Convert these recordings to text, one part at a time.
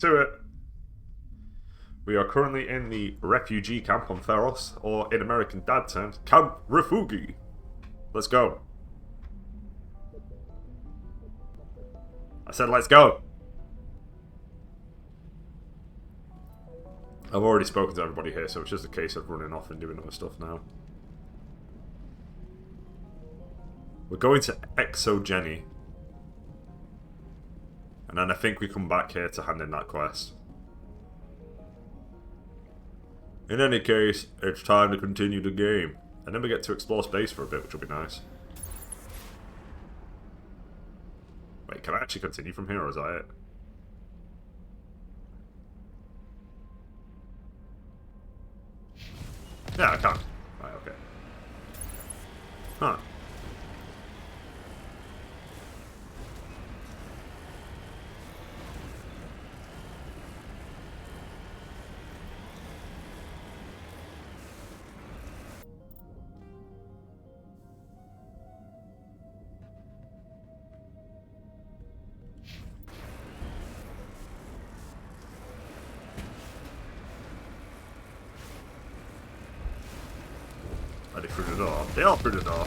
To it. We are currently in the refugee camp on Feros, or in American dad terms, Camp Refugi. Let's go. I said let's go. I've already spoken to everybody here, so it's just a case of running off and doing other stuff now. We're going to Exogeny. And then I think we come back here to hand in that quest. In any case, it's time to continue the game. And then we get to explore space for a bit, which will be nice. Wait, can I actually continue from here, or is that it? Yeah, I can. Right, okay. Huh. Are they through the door? They are through the door.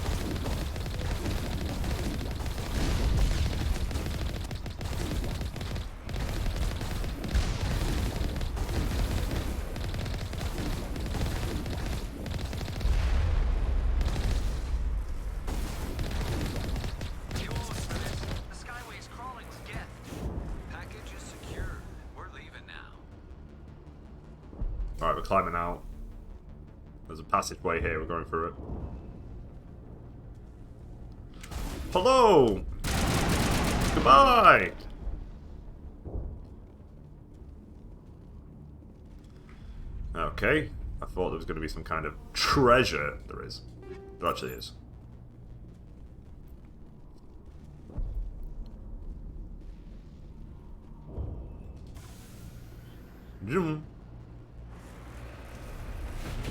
Alright, we're climbing out. There's a passageway here, we're going through it. Hello! Goodbye! Okay, I thought there was going to be some kind of treasure. There is. There actually is. Zoom.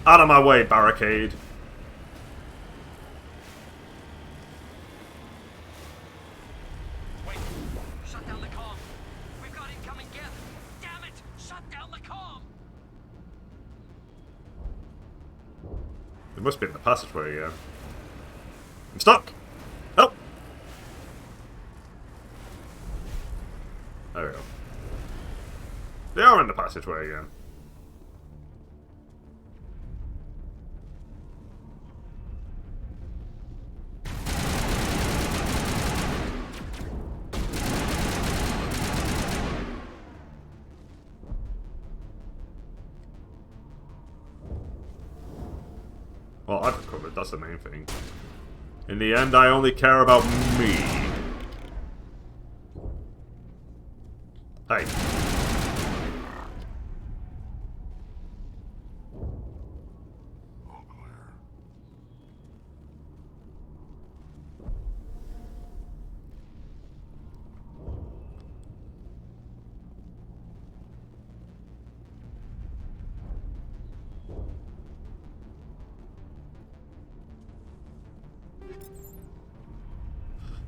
Out of my way, barricade. Wait, shut down the comm. We've got incoming geth. Damn it! Shut down the comm. It must be in the passageway again. I'm stuck! Help! There we go. They are in the passageway again. Well, I've recovered, that's the main thing. In the end, I only care about me. Hey. All clear.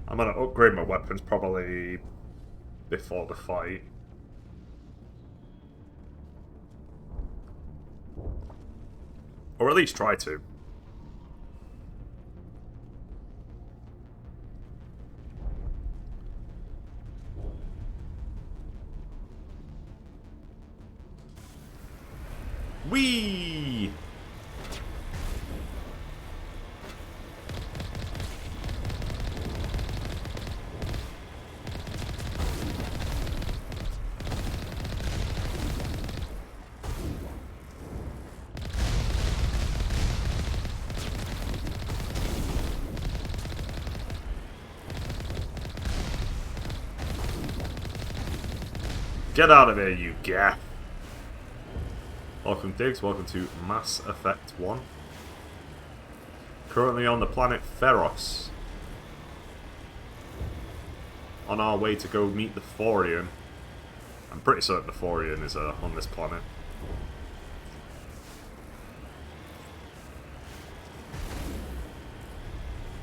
I'm gonna upgrade my weapons probably before the fight. Or at least try to. Whee! Get out of here, you gaff! Welcome, Diggs. Welcome to Mass Effect 1. Currently on the planet Feros. On our way to go meet the Thorian. I'm pretty certain the Thorian is on this planet.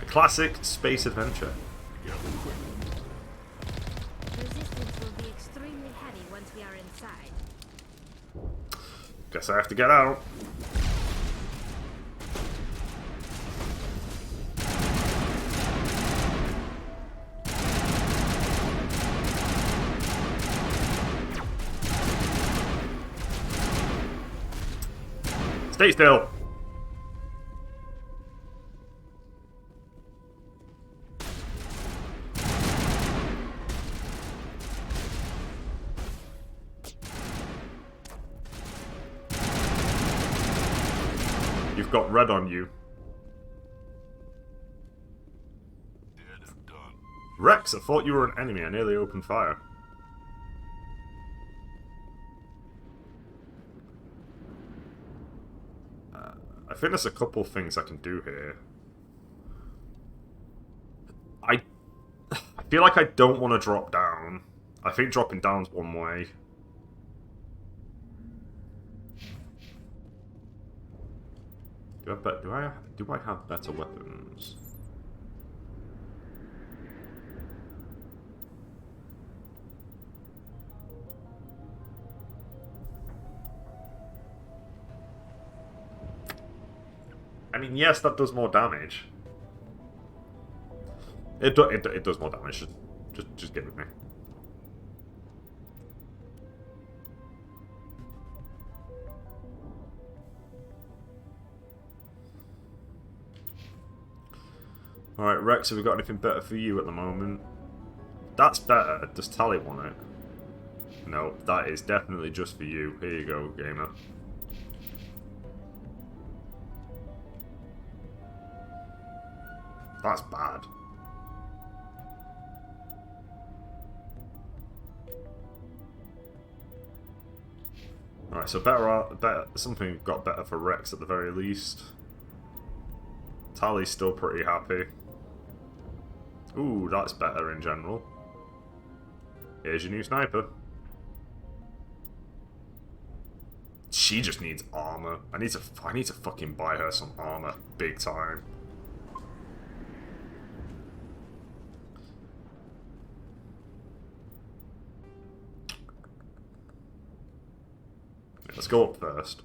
A classic space adventure. Get quick. Resistance will be extremely heavy once we are inside. Guess I have to get out. Stay still. You've got red on you. Dead and done. Rex, I thought you were an enemy. I nearly opened fire. I think there's a couple things I can do here. I feel like I don't want to drop down. I think dropping down's one way. Do I have better weapons? I mean, yes, that does more damage. It does more damage. Just give it me. Alright, Rex, have we got anything better for you at the moment? That's better. Does Tally want it? No, that is definitely just for you. Here you go, gamer. That's bad. Alright, so better, something got better for Rex at the very least. Tally's still pretty happy. Ooh, that's better in general. Here's your new sniper. She just needs armor. I need to fucking buy her some armor, big time. Let's go up first.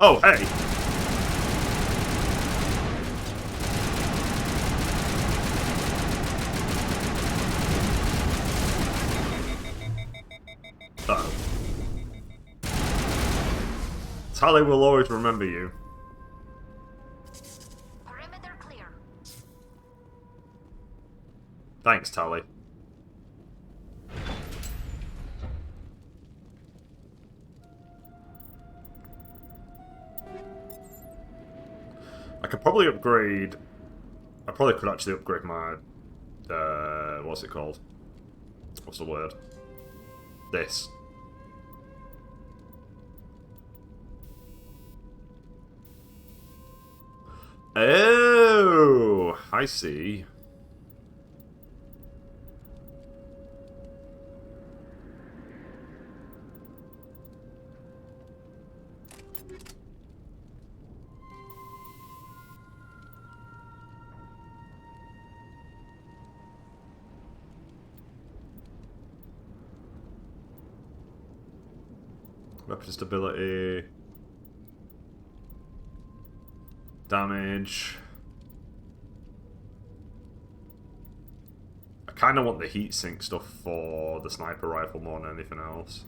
Oh, hey! Uh-oh. Tally will always remember you. Perimeter clear. Thanks, Tally. I could probably upgrade... I probably could actually upgrade my... what's it called? What's the word? This. Oh, I see. Weapon stability. Damage. I kind of want the heatsink stuff for the sniper rifle more than anything else.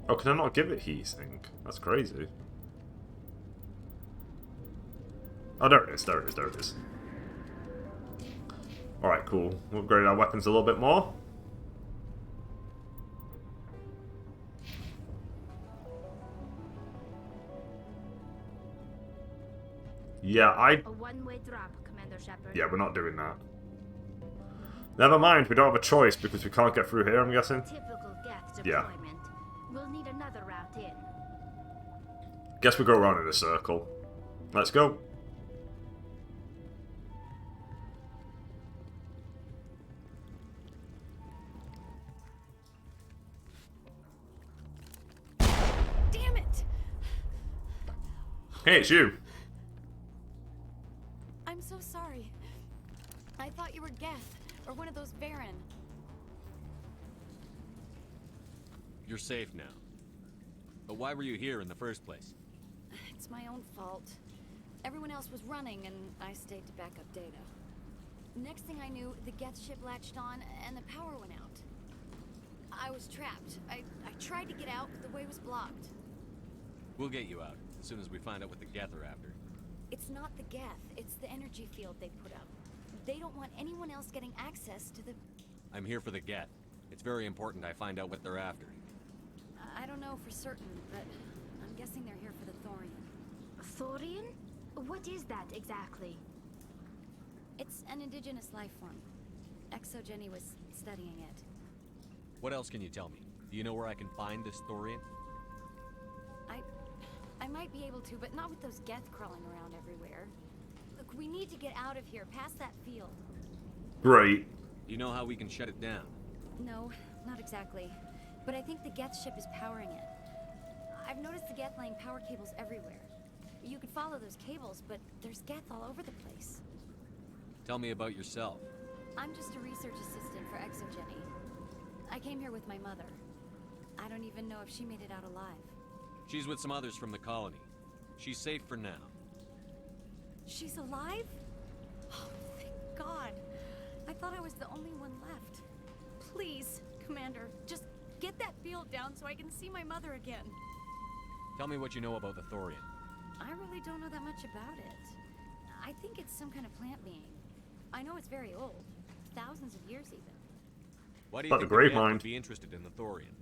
Oh, can I not give it heatsink? That's crazy. Oh, there it is, there it is, there it is. Alright, cool. We'll upgrade our weapons a little bit more. Yeah, A one-way drop, Commander Shepard. Yeah, we're not doing that. Never mind, we don't have a choice because we can't get through here, I'm guessing. Typical Geth Yeah. deployment. We'll need another route in. Guess we go around in a circle. Let's go. Damn it! Hey, it's you. I'm so sorry. I thought you were Geth, or one of those Baron. You're safe now. But why were you here in the first place? It's my own fault. Everyone else was running, and I stayed to back up data. Next thing I knew, the Geth ship latched on, and the power went out. I was trapped. I tried to get out, but the way was blocked. We'll get you out, as soon as we find out what the Geth are after. It's not the Geth, it's the energy field they put up. They don't want anyone else getting access to the... I'm here for the Geth. It's very important I find out what they're after. I don't know for certain, but I'm guessing they're here for the Thorian. Thorian? What is that exactly? It's an indigenous life form. Exogeny was studying it. What else can you tell me? Do you know where I can find this Thorian? I might be able to, but not with those Geth crawling around everywhere. Look, we need to get out of here, past that field. Great. Do you know how we can shut it down? No, not exactly. But I think the Geth ship is powering it. I've noticed the Geth laying power cables everywhere. You could follow those cables, but there's Geth all over the place. Tell me about yourself. I'm just a research assistant for Exogeny. I came here with my mother. I don't even know if she made it out alive. She's with some others from the colony. She's safe for now. She's alive? Oh, thank God. I thought I was the only one left. Please, Commander, just get that field down so I can see my mother again. Tell me what you know about the Thorian. I really don't know that much about it. I think it's some kind of plant being. I know it's very old. Thousands of years even. Why do you But think the the Grave Geth Mind. would be interested in the Thorian?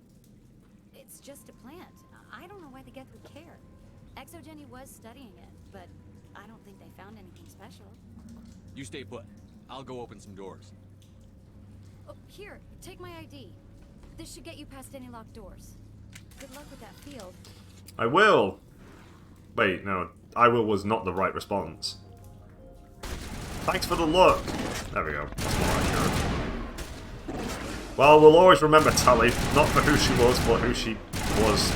It's just a plant. I don't know why the Geth would care. Exogeny was studying it, but I don't think they found anything special. You stay put. I'll go open some doors. Oh, here, take my ID. This should get you past any locked doors. Good luck with that field. I will. Wait, no. I will was not the right response. Thanks for the look. There we go. That's more accurate. Well, we'll always remember Tally, not for who she was, but who she was.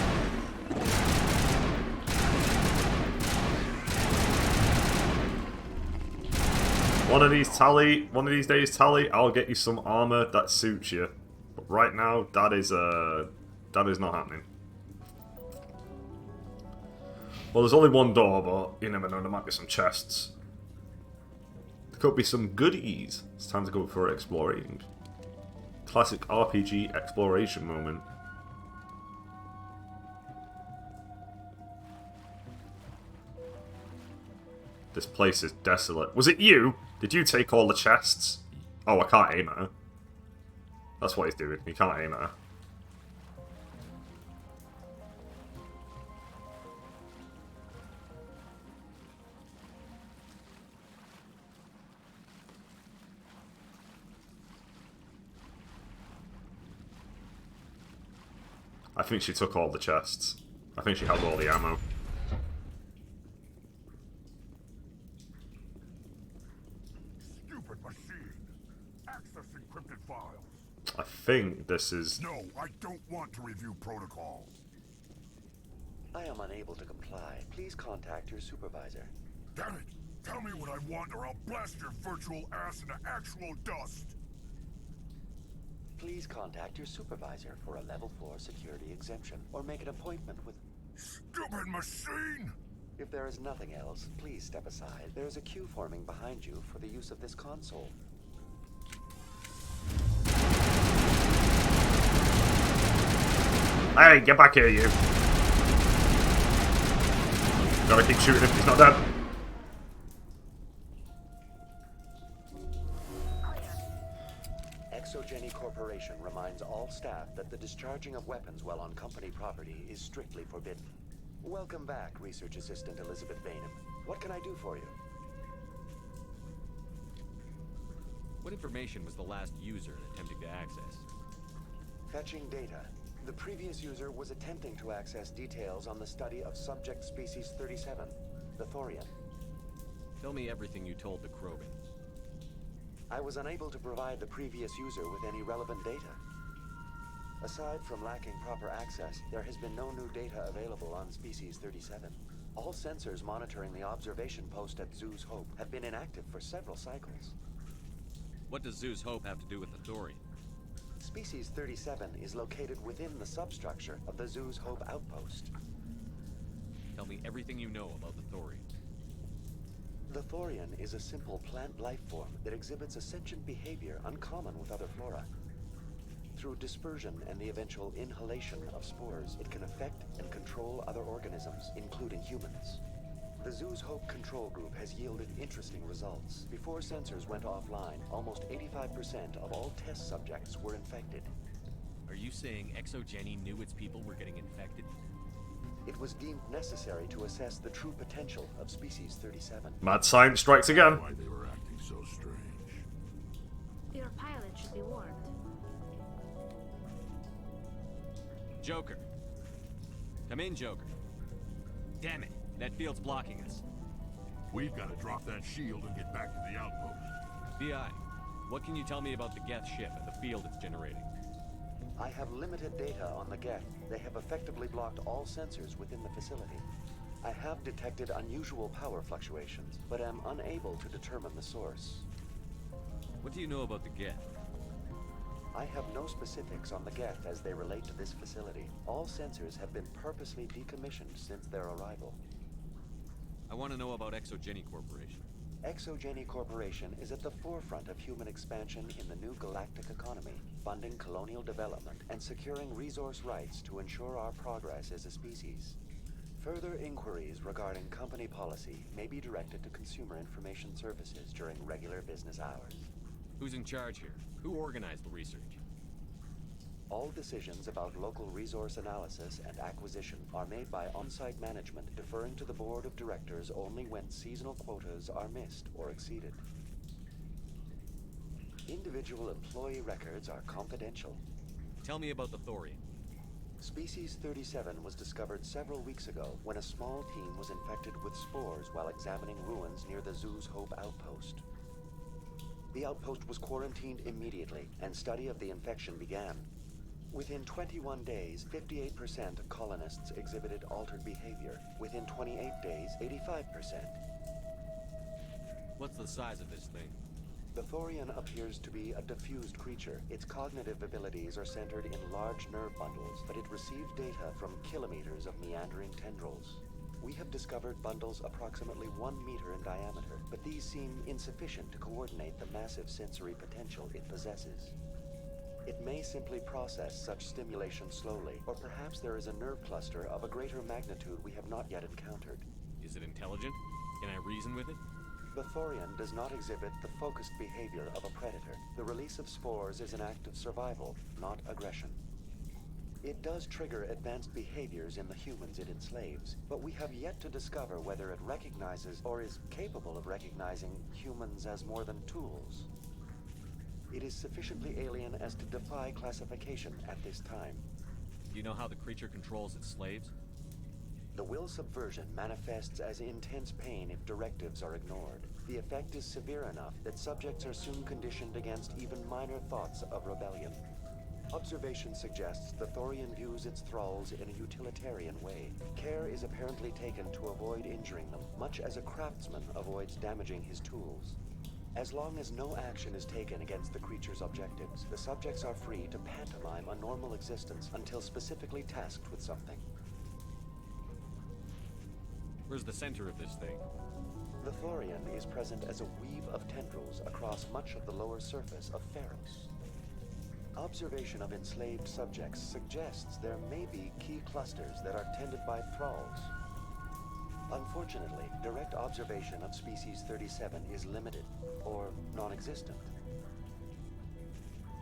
One of these days, Tally, I'll get you some armor that suits you. But right now, that is not happening. Well, there's only one door, but you never know, there might be some chests. There could be some goodies. It's time to go for exploring. Classic RPG exploration moment. This place is desolate. Was it you? Did you take all the chests? Oh, I can't aim at her. That's what he's doing. He can't aim at her. I think she took all the chests. I think she held all the ammo. Stupid machine. Access encrypted files. I think this is... No, I don't want to review protocol. I am unable to comply. Please contact your supervisor. Damn it! Tell me what I want or I'll blast your virtual ass into actual dust! Please contact your supervisor for a level 4 security exemption, or make an appointment with... Stupid machine! If there is nothing else, please step aside. There is a queue forming behind you for the use of this console. Hey, get back here, you. Gotta keep shooting if he's not dead. Exogeny Corporation reminds all staff that the discharging of weapons while on company property is strictly forbidden. Welcome back, Research Assistant Elizabeth Bainham. What can I do for you? What information was the last user attempting to access? Fetching data. The previous user was attempting to access details on the study of subject species 37, the Thorian. Tell me everything you told the Krogan. I was unable to provide the previous user with any relevant data. Aside from lacking proper access, there has been no new data available on species 37. All sensors monitoring the observation post at Zoo's Hope have been inactive for several cycles. What does Zoo's Hope have to do with the Thorian? Species 37 is located within the substructure of the Zoo's Hope outpost. Tell me everything you know about the Thorian. The Thorian is a simple plant life form that exhibits a sentient behavior uncommon with other flora. Through dispersion and the eventual inhalation of spores, it can affect and control other organisms, including humans. The Zoo's Hope control group has yielded interesting results. Before sensors went offline, almost 85% of all test subjects were infected. Are you saying Exogeny knew its people were getting infected? It was deemed necessary to assess the true potential of species 37. Mad science strikes again. Why they were acting so strange. Your pilot should be warned. Joker. Come in, Joker. Damn it, that field's blocking us. We've got to drop that shield and get back to the outpost. BI, what can you tell me about the Geth ship and the field it's generating? I have limited data on the Geth. They have effectively blocked all sensors within the facility. I have detected unusual power fluctuations, but am unable to determine the source. What do you know about the Geth? I have no specifics on the Geth as they relate to this facility. All sensors have been purposely decommissioned since their arrival. I want to know about Exogeny Corporation. Exogeny Corporation is at the forefront of human expansion in the new galactic economy, funding colonial development and securing resource rights to ensure our progress as a species. Further inquiries regarding company policy may be directed to Consumer Information Services during regular business hours. Who's in charge here? Who organized the research? All decisions about local resource analysis and acquisition are made by on-site management, deferring to the board of directors only when seasonal quotas are missed or exceeded. Individual employee records are confidential. Tell me about the Thorian. Species 37 was discovered several weeks ago when a small team was infected with spores while examining ruins near the Zoo's Hope outpost. The outpost was quarantined immediately, and study of the infection began. Within 21 days, 58% of colonists exhibited altered behavior. Within 28 days, 85%. What's the size of this thing? The Thorian appears to be a diffused creature. Its cognitive abilities are centered in large nerve bundles, but it receives data from kilometers of meandering tendrils. We have discovered bundles approximately 1 meter in diameter, but these seem insufficient to coordinate the massive sensory potential it possesses. It may simply process such stimulation slowly, or perhaps there is a nerve cluster of a greater magnitude we have not yet encountered. Is it intelligent? Can I reason with it? The Thorian does not exhibit the focused behavior of a predator. The release of spores is an act of survival, not aggression. It does trigger advanced behaviors in the humans it enslaves, but we have yet to discover whether it recognizes or is capable of recognizing humans as more than tools. It is sufficiently alien as to defy classification at this time. Do you know how the creature controls its slaves? The will subversion manifests as intense pain if directives are ignored. The effect is severe enough that subjects are soon conditioned against even minor thoughts of rebellion. Observation suggests the Thorian views its thralls in a utilitarian way. Care is apparently taken to avoid injuring them, much as a craftsman avoids damaging his tools. As long as no action is taken against the creature's objectives, the subjects are free to pantomime a normal existence until specifically tasked with something. Where's the center of this thing? The Thorian is present as a weave of tendrils across much of the lower surface of Pharos. Observation of enslaved subjects suggests there may be key clusters that are tended by thralls. Unfortunately, direct observation of species 37 is limited, or non-existent.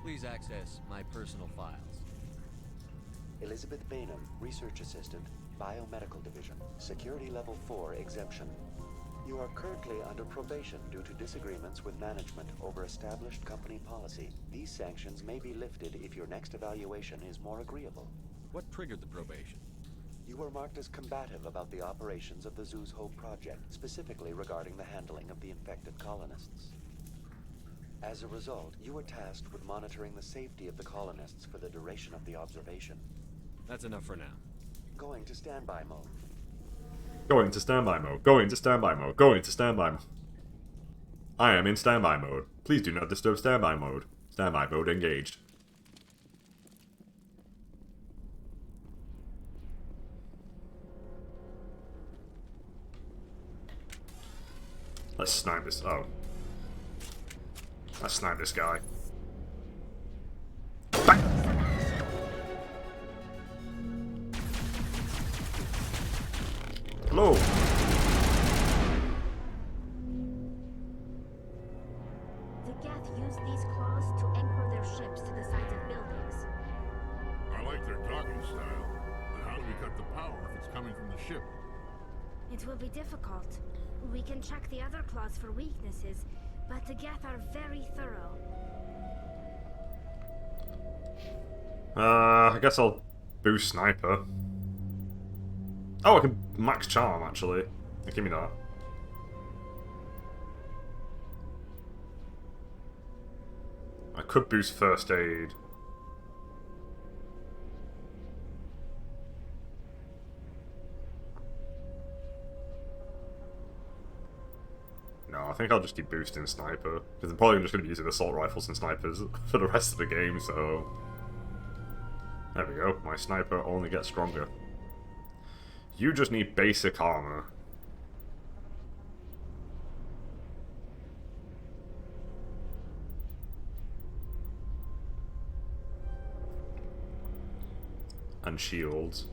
Please access my personal files. Elizabeth Bainham, Research Assistant, Biomedical Division, Security Level 4 exemption. You are currently under probation due to disagreements with management over established company policy. These sanctions may be lifted if your next evaluation is more agreeable. What triggered the probation? You were marked as combative about the operations of the Zoo's Hope project, specifically regarding the handling of the infected colonists. As a result, you were tasked with monitoring the safety of the colonists for the duration of the observation. That's enough for now. Going to standby mode. Going to standby mode. Going to standby mode. Going to standby mode. I am in standby mode. Please do not disturb standby mode. Standby mode engaged. Let's snipe this. Oh. Let's snipe this guy. Bang! Hello. The Geth use these claws to anchor their ships to the sides of buildings. I like their docking style, but how do we cut the power if it's coming from the ship? It will be difficult. We can check the other claws for weaknesses, but the Geth are very thorough. I guess I'll boost sniper. Oh, I can max charm actually. Give me that. I could boost first aid. No, I think I'll just keep boosting sniper, because I'm probably just going to be using assault rifles and snipers for the rest of the game, so... There we go, my sniper only gets stronger. You just need basic armor. And shields.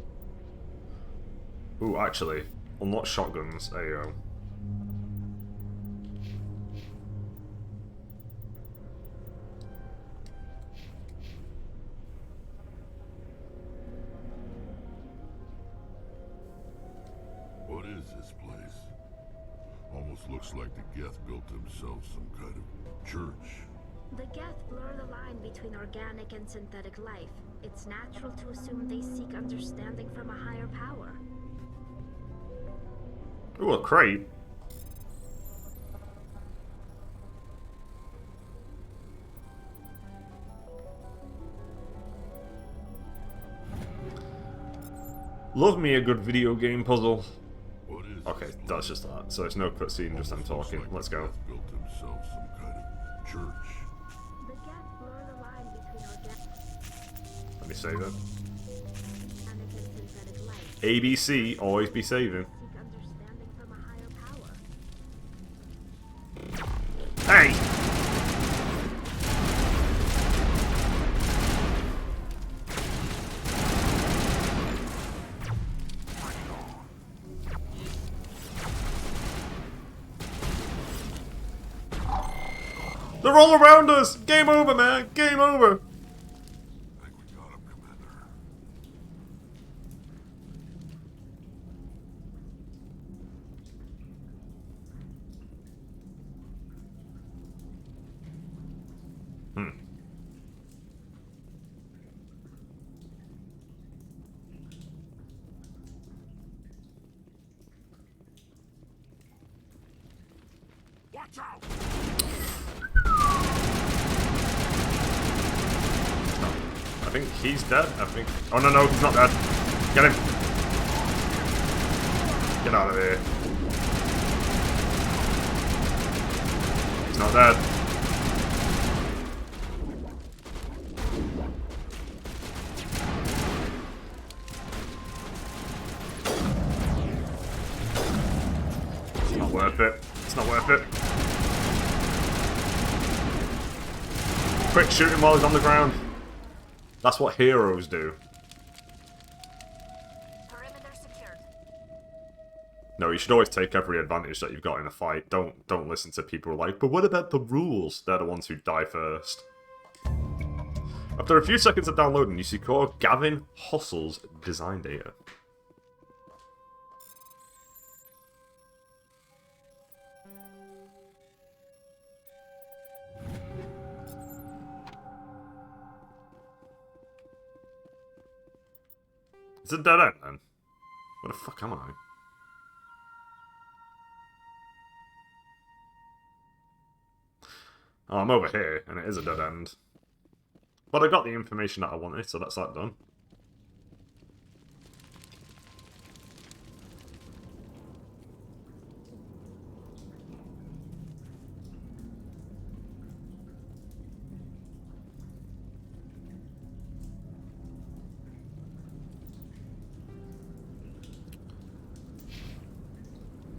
Ooh, actually, unlock shotguns. There you go. What is this place? Almost looks like the Geth built themselves some kind of church. The Geth blur the line between organic and synthetic life. It's natural to assume they seek understanding from a higher power. Ooh, a crate. Love me a good video game puzzle. What is Okay, this place? that's just that. So it's no cutscene, just them Almost looks talking. like Let's the go. Geth built themselves some kind of church. The Geth blur the line between organic Let me save it. and synthetic life. ABC, always be saving. Seek understanding from a higher power. Hey! They're all around us! Game over, man! Game over! I think we got him, Commander. Watch out! I think he's dead. I think. Oh no, he's not dead. Get him! Get out of here. He's not dead. It's not worth it. It's not worth it. Quick, shoot him while he's on the ground. That's what heroes do. Perimeter secured. No, you should always take every advantage that you've got in a fight. Don't listen to people who are like, but what about the rules? They're the ones who die first. After a few seconds of downloading, you secure Gavin Hustle's design data. It's a dead end then. Where the fuck am I? Oh, I'm over here, and it is a dead end. But I got the information that I wanted, so that's that done.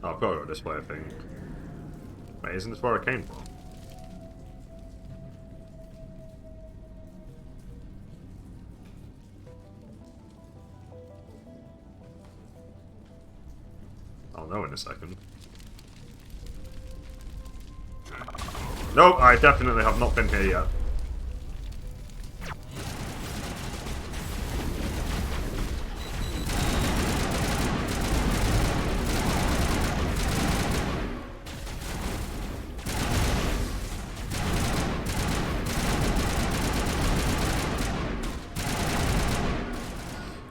Oh, I've got to go this way, I think. Wait, isn't this where I came from? I'll know in a second. Nope, I definitely have not been here yet.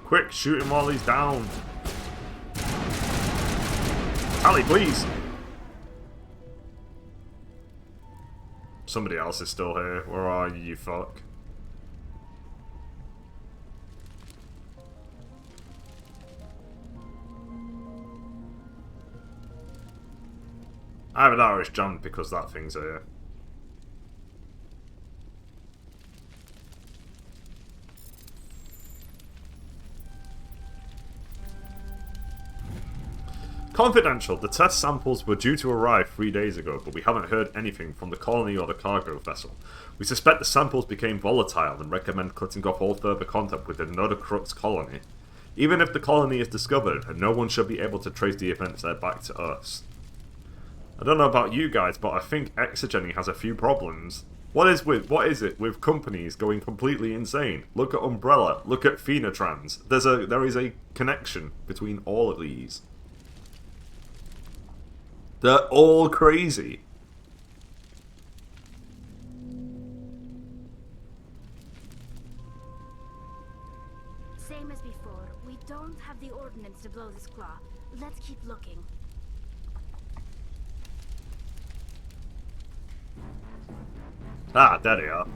Quick, shoot him while he's down. Ali, please! Somebody else is still here. Where are you, you fuck? I have an Irish jump because that thing's here. Confidential, the test samples were due to arrive 3 days ago, but we haven't heard anything from the colony or the cargo vessel. We suspect the samples became volatile and recommend cutting off all further contact with another Crux colony. Even if the colony is discovered, and no one should be able to trace the events there back to us. I don't know about you guys, but I think Exogeny has a few problems. What is it with companies going completely insane? Look at Umbrella, look at Phoenotrans. There is a connection between all of these. They're all crazy. Same as before. We don't have the ordnance to blow this claw. Let's keep looking. Ah, there they are.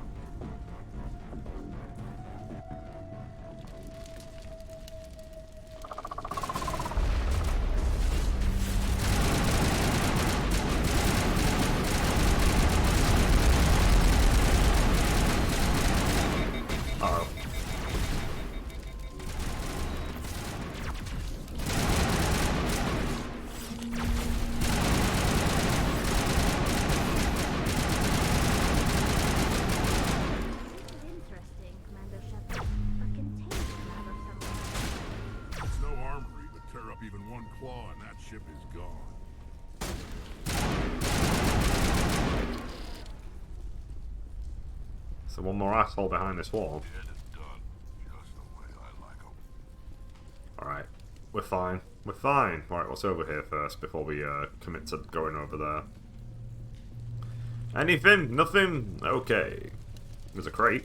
Uh-oh. Interesting, Commander Shepard. A containment lab of some kind. It's no armory, but tear up even one claw and that ship is gone. So one more asshole behind this wall. Dead and done, just the way I like 'em. Alright, we're fine. We're fine. Right, what's over here first before we commit to going over there? Anything? Nothing? Okay. There's a crate.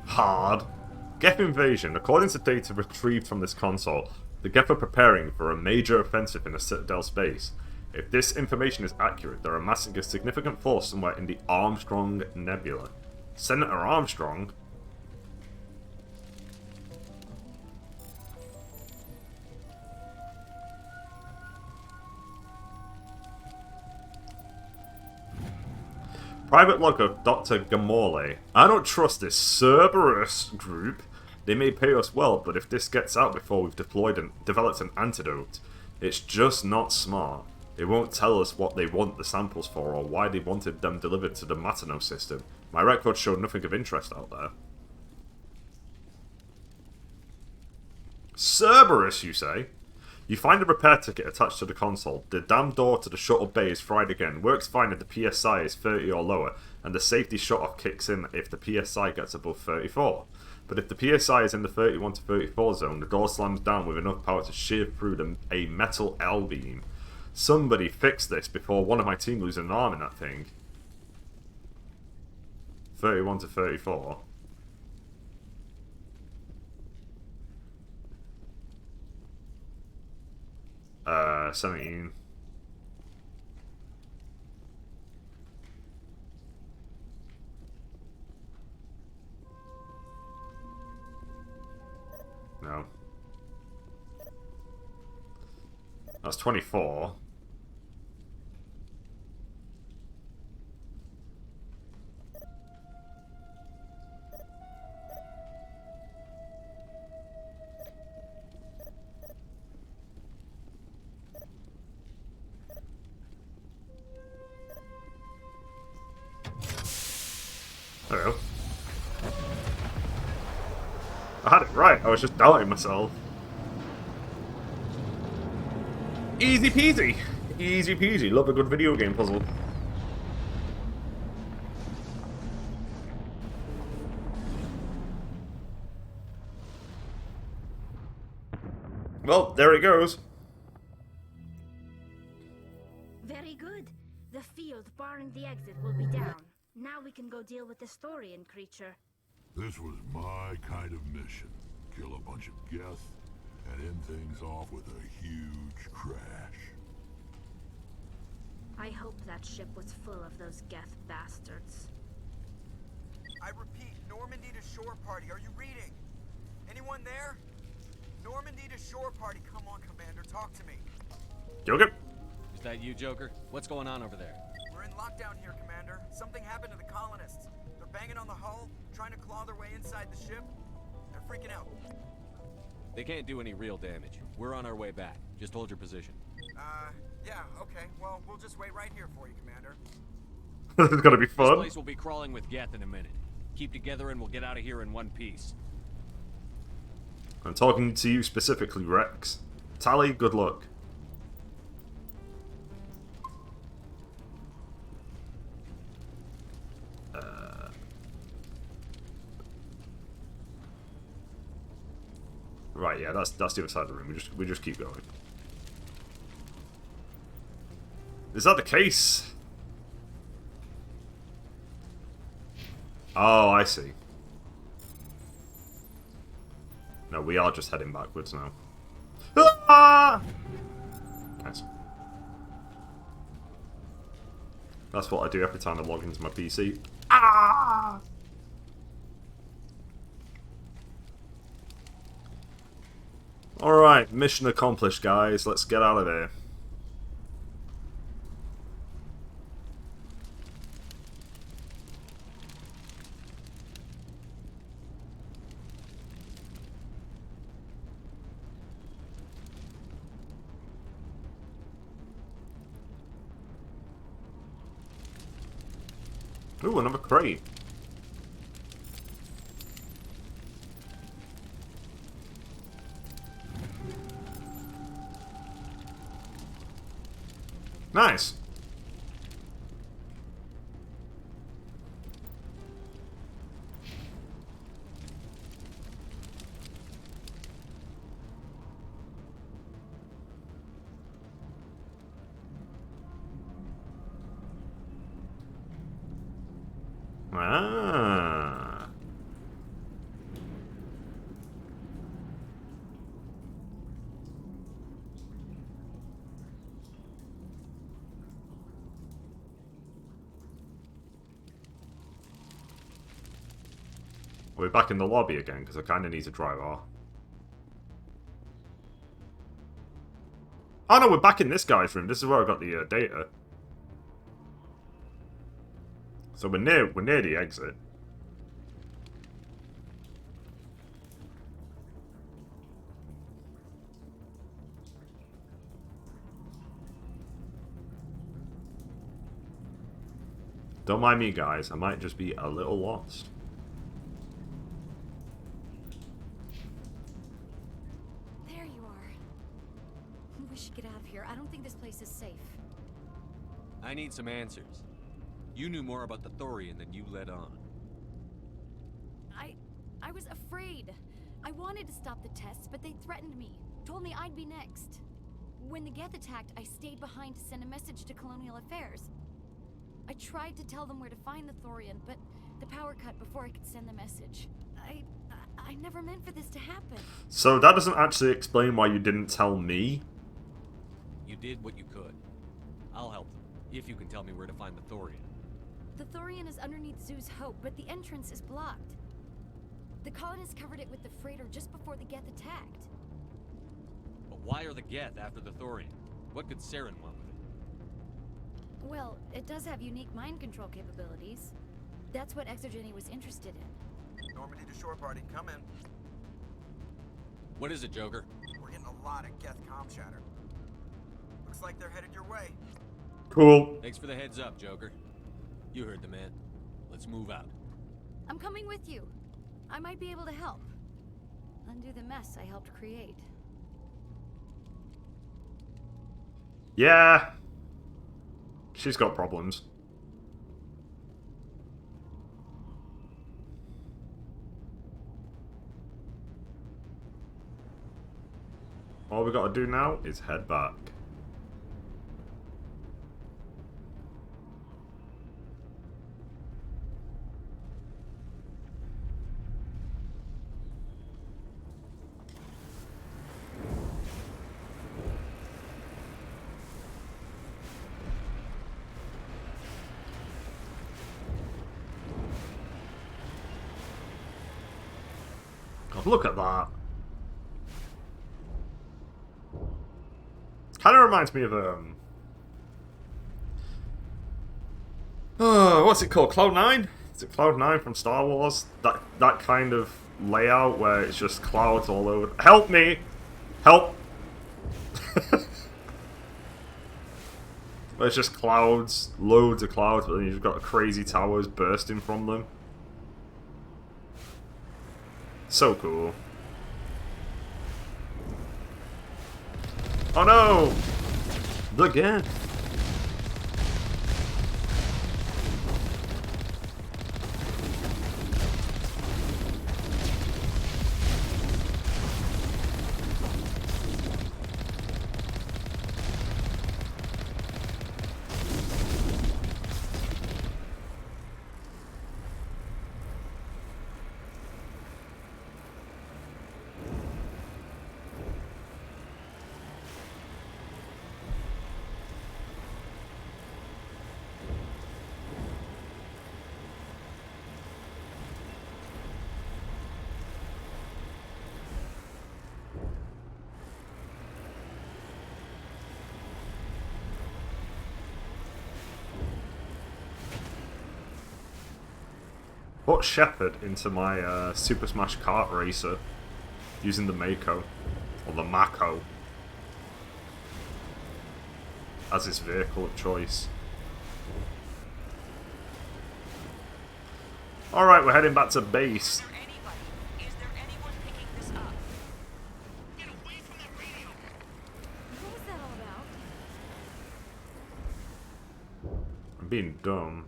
Hard. Geth invasion. According to data retrieved from this console, the Geth are preparing for a major offensive in the Citadel space. If this information is accurate, they're amassing a significant force somewhere in the Armstrong Nebula. Senator Armstrong? Private log of Dr. Gamorle. I don't trust this Cerberus group. They may pay us well, but if this gets out before we've deployed and developed an antidote, it's just not smart. It won't tell us what they want the samples for or why they wanted them delivered to the Matano system. My records show nothing of interest out there. Cerberus, you say? You find a repair ticket attached to the console. The damn door to the shuttle bay is fried again. Works fine if the PSI is 30 or lower, and the safety shut-off kicks in if the PSI gets above 34. But if the PSI is in the 31 to 34 zone, the door slams down with enough power to shear through a metal L-beam. Somebody fix this before one of my team loses an arm in that thing. 31 to 34. 17. No. That's 24. There we go. I had it right, I was just doubting myself. Easy peasy! Easy peasy, love a good video game puzzle. Well, there it goes. Very good. The field barring the exit will be down. Now we can go deal with the Storian creature. This was my kind of mission. Kill a bunch of Geth and end things off with a huge crash. I hope that ship was full of those Geth bastards. I repeat, Normandy to shore party. Are you reading? Anyone there? Normandy to shore party. Come on, Commander. Talk to me. Joker? Is that you, Joker? What's going on over there? We're in lockdown here, Commander. Something happened to the colonists. They're banging on the hull, trying to claw their way inside the ship. They're freaking out. They can't do any real damage. We're on our way back. Just hold your position. Yeah, okay. Well, we'll just wait right here for you, Commander. This is gonna be This fun. place will be crawling with Geth in a minute. Keep together and we'll get out of here in one piece. I'm talking to you specifically, Rex. Tally, good luck. Right, yeah, that's the other side of the room. We just keep going. Is that the case? Oh, I see. No, we are just heading backwards now. Ah! Nice. That's what I do every time I log into my PC. Ah! Alright, mission accomplished, guys. Let's get out of here. Ooh, another crate. Nice. Ah. We're back in the lobby again, because I kind of need to drive off. Oh no, we're back in this guy's room. This is where I got the data. So we're near the exit. Don't mind me, guys. I might just be a little lost. There you are. life. I need some answers. You knew more about the Thorian than you let on. I was afraid. I wanted to stop the tests, but they threatened me. Told me I'd be next. When the Geth attacked, I stayed behind to send a message to Colonial Affairs. I tried to tell them where to find the Thorian, but the power cut before I could send the message. I never meant for this to happen. So that doesn't actually explain why you didn't tell me. You did what you could. I'll help them, if you can tell me where to find the Thorian. The Thorian is underneath Zoo's Hope, but the entrance is blocked. The colonists covered it with the freighter just before the Geth attacked. But why are the Geth after the Thorian? What could Saren want with it? Well, it does have unique mind control capabilities. That's what Exogeny was interested in. Normandy to shore party, come in. What is it, Joker? We're getting a lot of Geth comm chatter. Looks like they're headed your way. Cool. Thanks for the heads up, Joker. You heard the man. Let's move out. I'm coming with you. I might be able to help. Undo the mess I helped create. Yeah. She's got problems. All we gotta do now is head back. God, look at that. Kind of reminds me of what's it called? Cloud9? Is it Cloud9 from Star Wars? That kind of layout where it's just clouds all over. Help me! Help! Where it's just clouds, loads of clouds, but then you've got crazy towers bursting from them. So cool. Oh no! The Geth! Put Shepard into my Super Smash Kart Racer using the Mako, or the Mako, as his vehicle of choice. Alright, we're heading back to base. Is there anyone picking this up? Get away from that radio! What was that all about? I'm being dumb.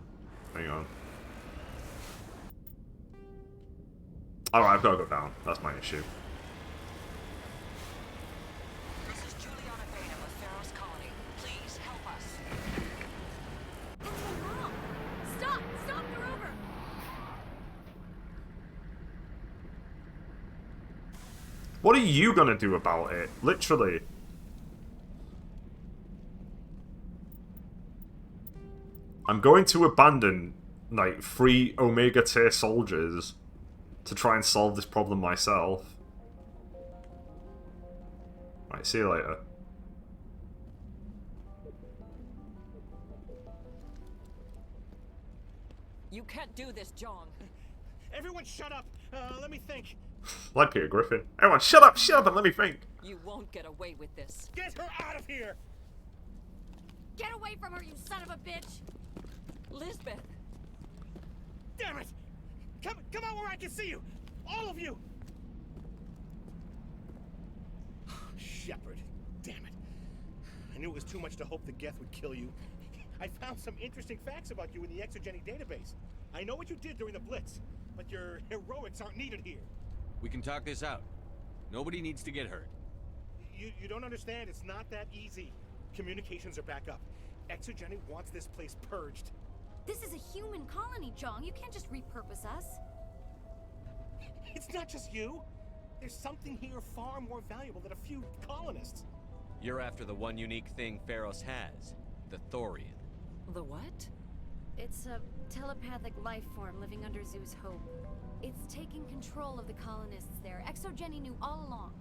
Hang on. Alright, I've got to go down. That's my issue. This is Juliana Beta with Pharaoh's Colony. Please help us. What's wrong? Stop! Stop the rover! What are you gonna do about it? Literally. I'm going to abandon, like, 3 Omega tier soldiers to try and solve this problem myself. Right, see you later. You can't do this, John. Everyone shut up! Let me think. Like Peter Griffin. Everyone, shut up and let me think. You won't get away with this. Get her out of here! Get away from her, you son of a bitch! Lisbeth! Damn it! Come out where I can see you! All of you! Shepard. Damn it. I knew it was too much to hope the Geth would kill you. I found some interesting facts about you in the exogenic database. I know what you did during the Blitz, but your heroics aren't needed here. We can talk this out. Nobody needs to get hurt. You don't understand. It's not that easy. Communications are back up. Exogenic wants this place purged. This is a human colony, Jong. You can't just repurpose us. It's not just you. There's something here far more valuable than a few colonists. You're after the one unique thing Pharos has, the Thorian. The what? It's a telepathic life form living under Zoo's Hope. It's taking control of the colonists there. Exogeny knew all along.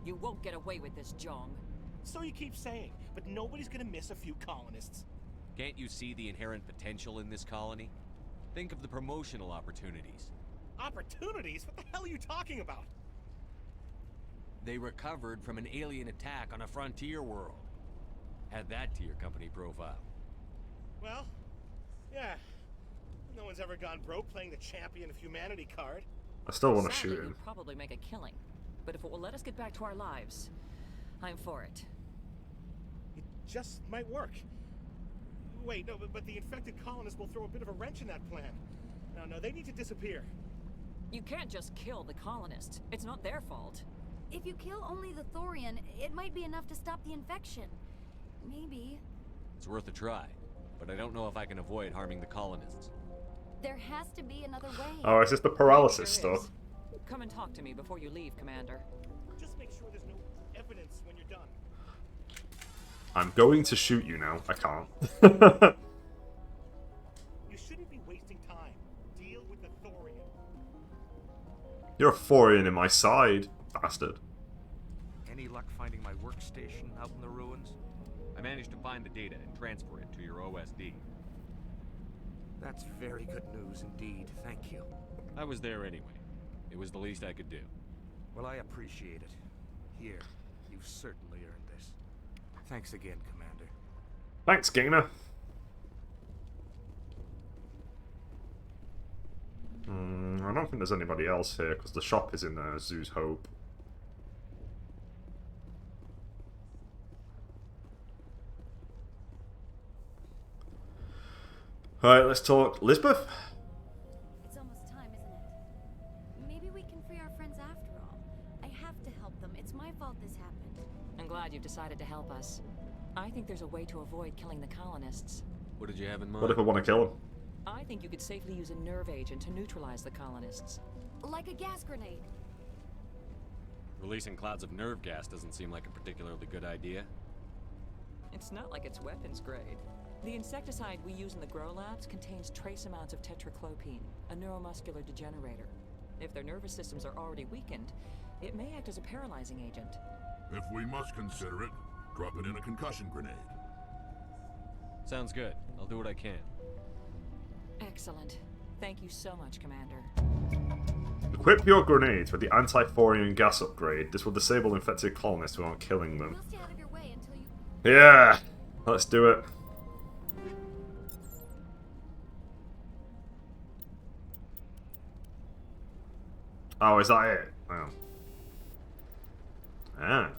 You won't get away with this, Jong. So you keep saying, but nobody's gonna miss a few colonists. Can't you see the inherent potential in this colony? Think of the promotional opportunities. Opportunities? What the hell are you talking about? They recovered from an alien attack on a frontier world. Add that to your company profile. Well, yeah. No one's ever gone broke playing the champion of humanity card. I still want to Sadly, shoot him. we'd probably make a killing. But if it will let us get back to our lives, I'm for it. It just might work. Wait, no, but the infected colonists will throw a bit of a wrench in that plan. No, they need to disappear. You can't just kill the colonists. It's not their fault. If you kill only the Thorian, it might be enough to stop the infection. Maybe. It's worth a try, but I don't know if I can avoid harming the colonists. There has to be another way. Oh, is this the paralysis There is. stuff? Come and talk to me before you leave, Commander. Just make sure there's no evidence when you're done. I'm going to shoot you now. I can't. You shouldn't be wasting time. Deal with the Thorian. You're a Thorian in my side, bastard. Any luck finding my workstation out in the ruins? I managed to find the data and transfer it to your OSD. That's very good news indeed, thank you. I was there anyway. It was the least I could do. Well, I appreciate it. Here, you've certainly earned this. Thanks again, Commander. Thanks, Gainer. I don't think there's anybody else here, because the shop is in Zoo's Hope. Alright, let's talk Lisbeth. It's almost time, isn't it? Maybe we can free our friends after all. I have to help them. It's my fault this happened. I'm glad you've decided to help us. I think there's a way to avoid killing the colonists. What did you have in mind? What if I want to kill him? I think you could safely use a nerve agent to neutralize the colonists. Like a gas grenade. Releasing clouds of nerve gas doesn't seem like a particularly good idea. It's not like it's weapons grade. The insecticide we use in the grow labs contains trace amounts of tetraclopine, a neuromuscular degenerator. If their nervous systems are already weakened, it may act as a paralyzing agent. If we must consider it, drop it in a concussion grenade. Sounds good. I'll do what I can. Excellent. Thank you so much, Commander. Equip your grenades with the anti-Thorian gas upgrade. This will disable infected colonists without killing them. We'll stay out of your way until you... Yeah! Let's do it. Oh, is that it? Oh. Ah.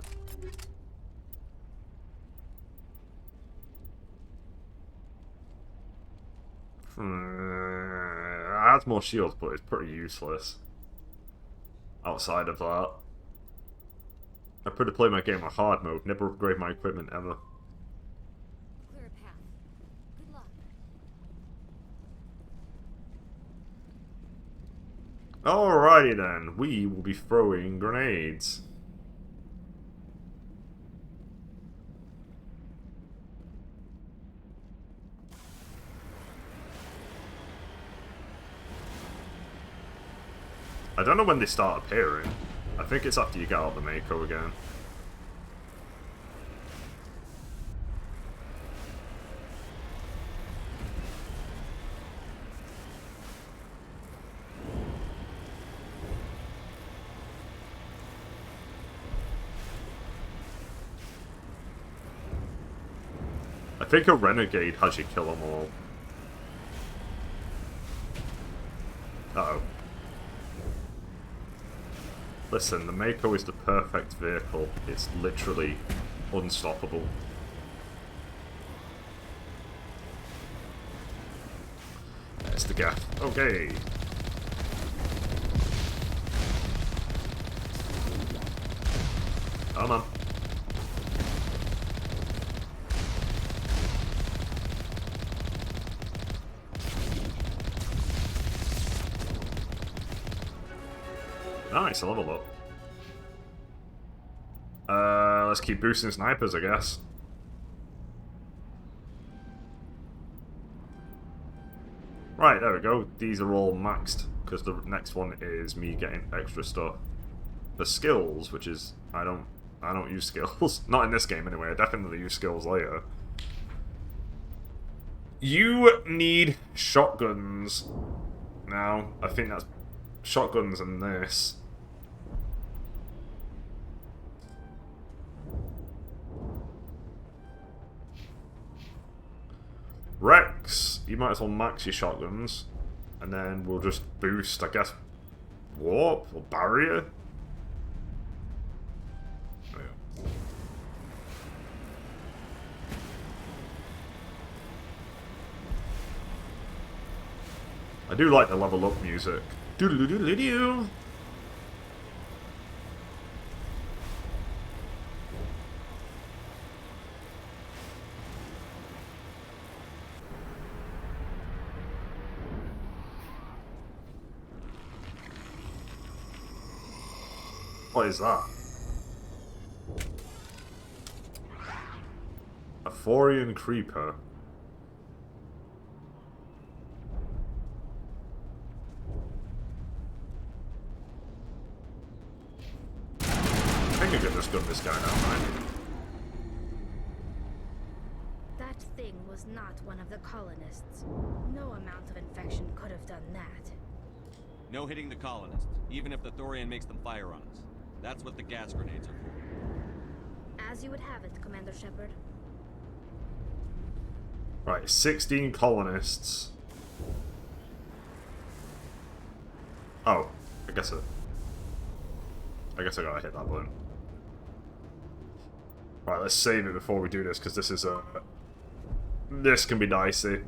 Adds more shields, but it's pretty useless. Outside of that, I could have played my game on hard mode, never upgrade my equipment ever. Clear a path. Good luck. Alrighty then, we will be throwing grenades. I don't know when they start appearing. I think it's after you get out of the Mako again. I think a renegade has you kill them all. Uh-oh. Listen, the Mako is the perfect vehicle. It's literally unstoppable. It's the gap. Okay. Come on. Nice, a level up. Let's keep boosting snipers, I guess. Right, there we go. These are all maxed, because the next one is me getting extra stuff. The skills, which is... I don't use skills. Not in this game, anyway. I definitely use skills later. You need shotguns. Now, I think that's shotguns and this. Rex, you might as well max your shotguns, and then we'll just boost, I guess, warp or barrier. Oh, yeah. I do like the level up music. Doodle-doodle-doo-doo. What is that? A Thorian creeper. I think I can just gun this guy now, right? That thing was not one of the colonists. No amount of infection could have done that. No hitting the colonists, even if the Thorian makes them fire on us. That's what the gas grenades are for. As you would have it, Commander Shepard. Right, 16 colonists. Oh, I guess I gotta hit that button. Right, let's save it before we do this, because this is this can be dicey.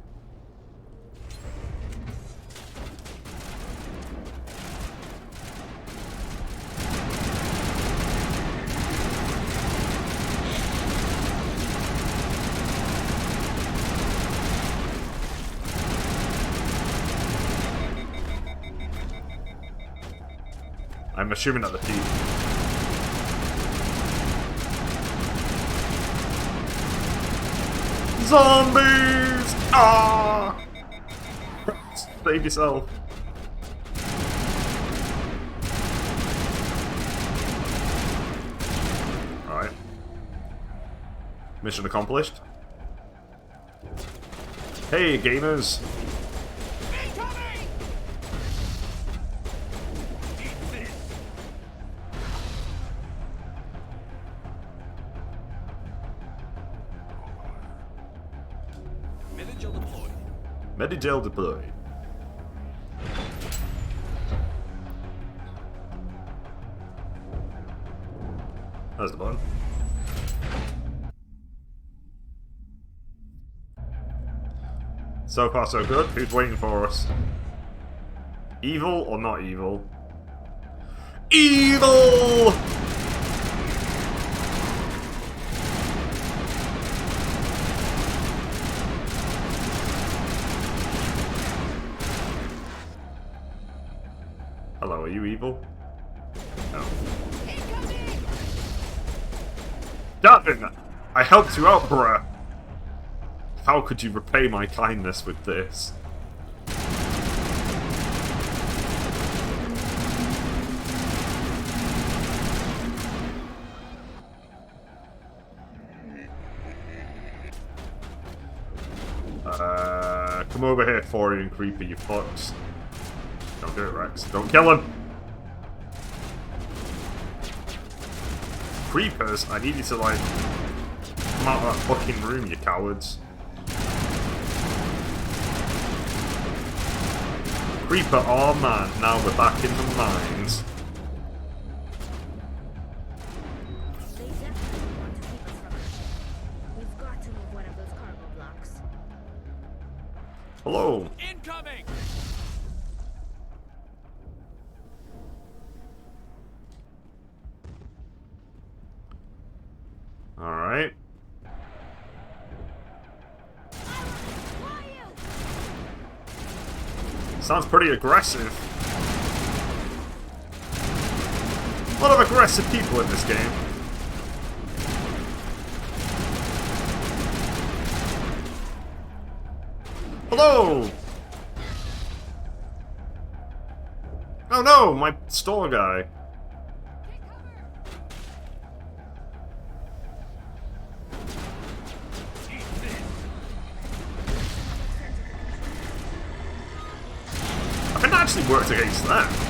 I'm assuming at the peak. Zombies! Ah! Save yourself. Alright. Mission accomplished. Hey, gamers! Medigel deployed. That's the button. So far so good. Who's waiting for us? Evil or not evil? Evil! Hello, are you evil? No. Gavin! I helped you out, bruh! How could you repay my kindness with this? Come over here, Thorian creeper, you fucks. Don't do it, Rex. Don't kill him! Creepers, I need you to, like, come out of that fucking room, you cowards. Creeper, oh man, now we're back in the mines. They definitely want to keep us from it. We've got to move one of those cargo blocks. Hello. Incoming! Alright. Sounds pretty aggressive. A lot of aggressive people in this game. Hello! Oh no, my store guy. I think that actually worked against that.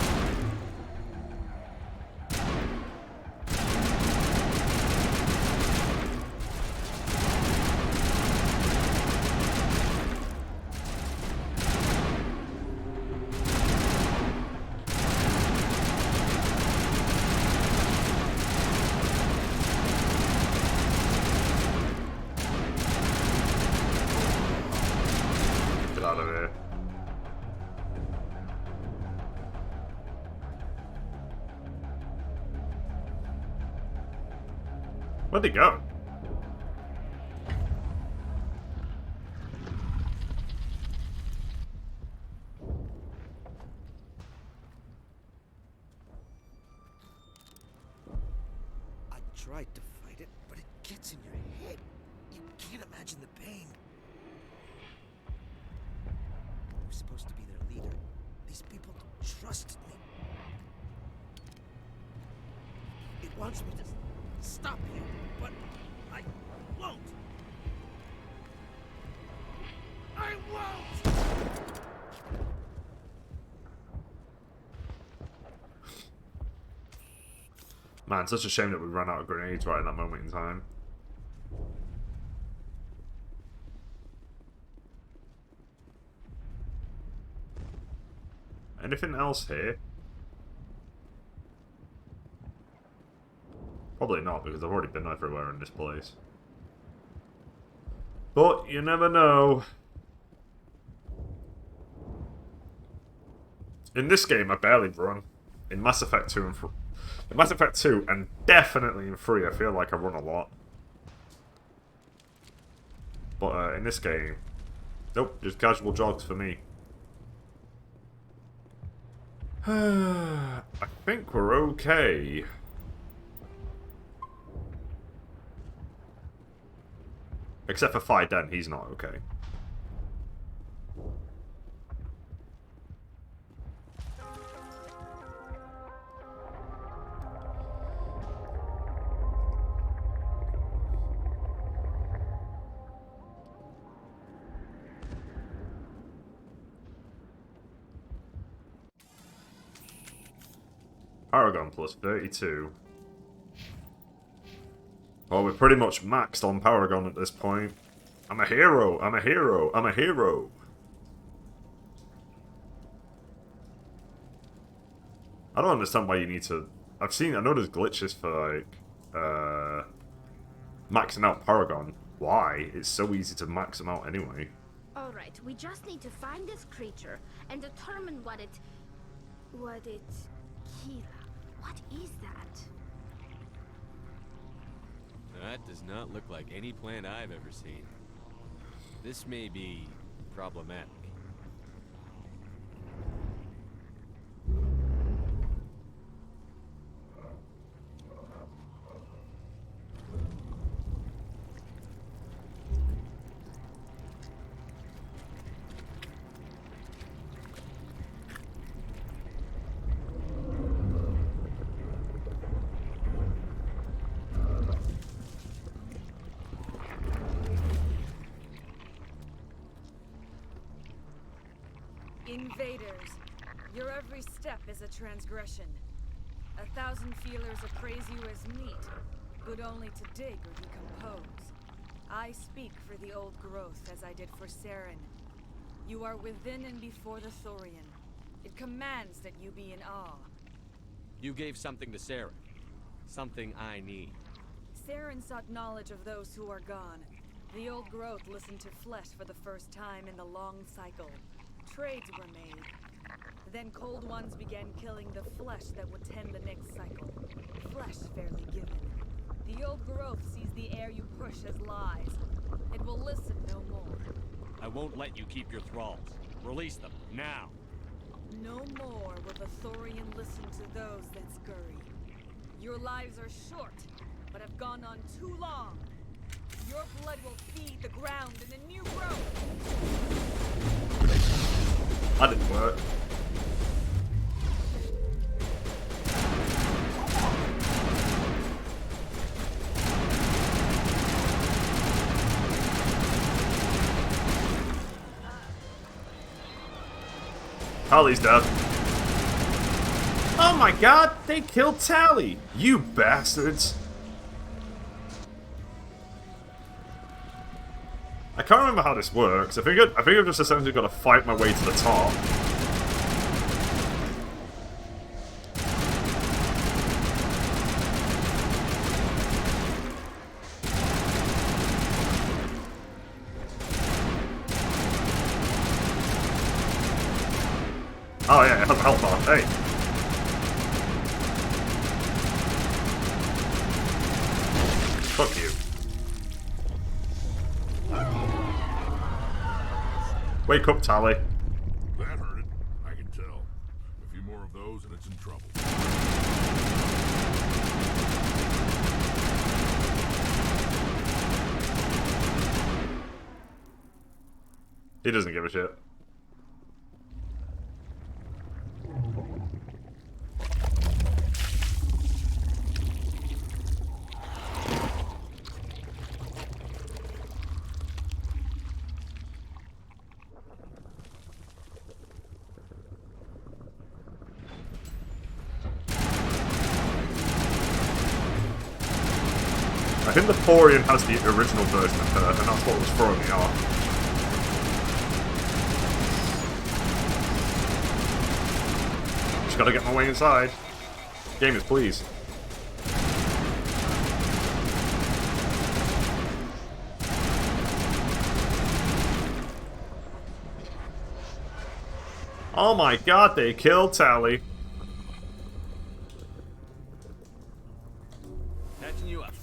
Get out of here. Where'd he go? I tried to fight it, but it gets in your head. You can't imagine the pain. I was supposed to be their leader. These people trusted me. It wants me to stop you, but I won't. I won't! Man, such a shame that we ran out of grenades right at that moment in time. Anything else here? Probably not, because I've already been everywhere in this place. But you never know. In this game, I barely run. In Mass Effect 2 and in Mass Effect 2 and definitely in 3, I feel like I run a lot. But in this game, nope, just casual jogs for me. I think we're okay. Except for Fiden, he's not okay. Paragon plus 32. Well, we're pretty much maxed on Paragon at this point. I'm a hero, I'm a hero, I'm a hero. I don't understand why you need to... I know there's glitches for, like, maxing out Paragon. Why? It's so easy to max them out anyway. Alright, we just need to find this creature and determine what it... Kira, what is that? That does not look like any plant I've ever seen. This may be problematic. Invaders, your every step is a transgression. 1,000 feelers appraise you as meat, good only to dig or decompose. I speak for the old growth as I did for Saren. You are within and before the Thorian. It commands that you be in awe. You gave something to Saren. Something I need. Saren sought knowledge of those who are gone. The old growth listened to flesh for the first time in the long cycle. Trades were made. Then cold ones began killing the flesh that would tend the next cycle. Flesh fairly given. The old growth sees the air you push as lies. It will listen no more. I won't let you keep your thralls. Release them, now! No more will the Thorian listen to those that scurry. Your lives are short, but have gone on too long. Your blood will feed the ground in a new growth. That didn't work. Tally's dead. Oh my god, they killed Tally! You bastards! I can't remember how this works. I think I've just essentially got to fight my way to the top. Oh yeah, it has a health bar. Hey. Fuck you. Wake up, Tally. That hurt it. I can tell. A few more of those and it's in trouble. He doesn't give a shit. I think the Thorian has the original version of her, and that's what was throwing me off. Just gotta get my way inside. Gamers, please. Oh my god, they killed Tally. Catching you up.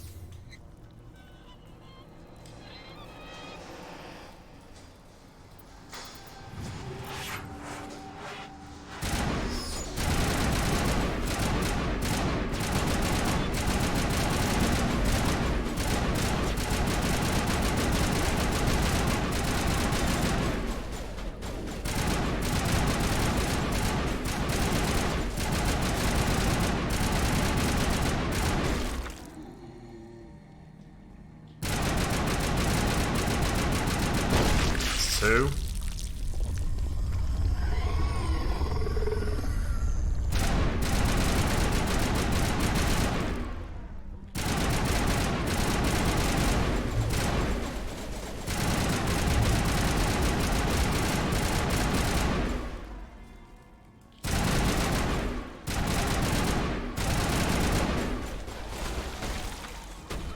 Two.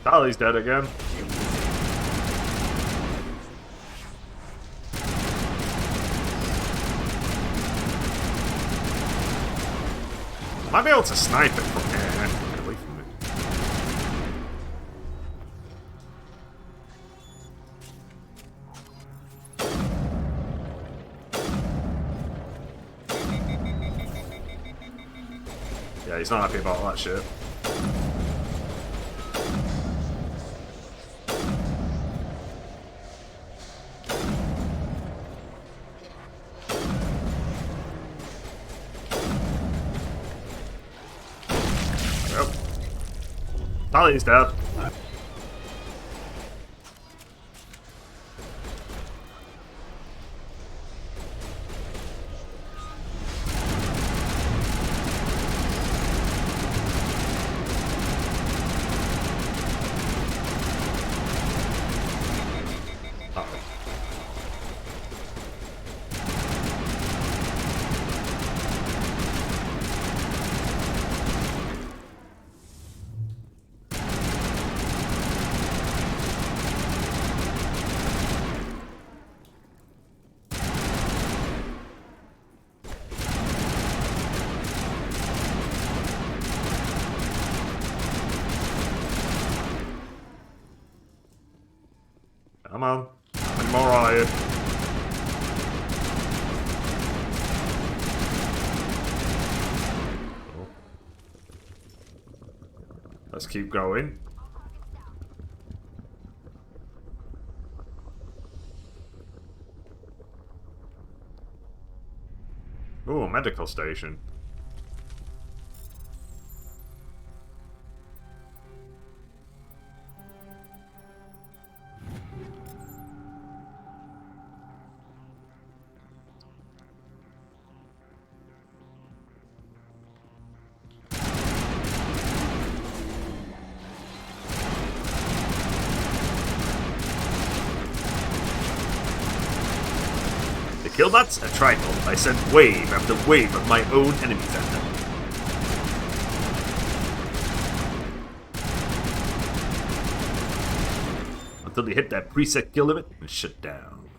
Tally's dead again. I might be able to snipe it from here. Get away from it. Yeah, he's not happy about that shit. Tally's dead. Come on. How many more are you? Oh. Let's keep going. Ooh, a medical station. Killbots? A trifle. I sent wave after wave of my own enemies at them. Until they hit that preset kill limit and shut down.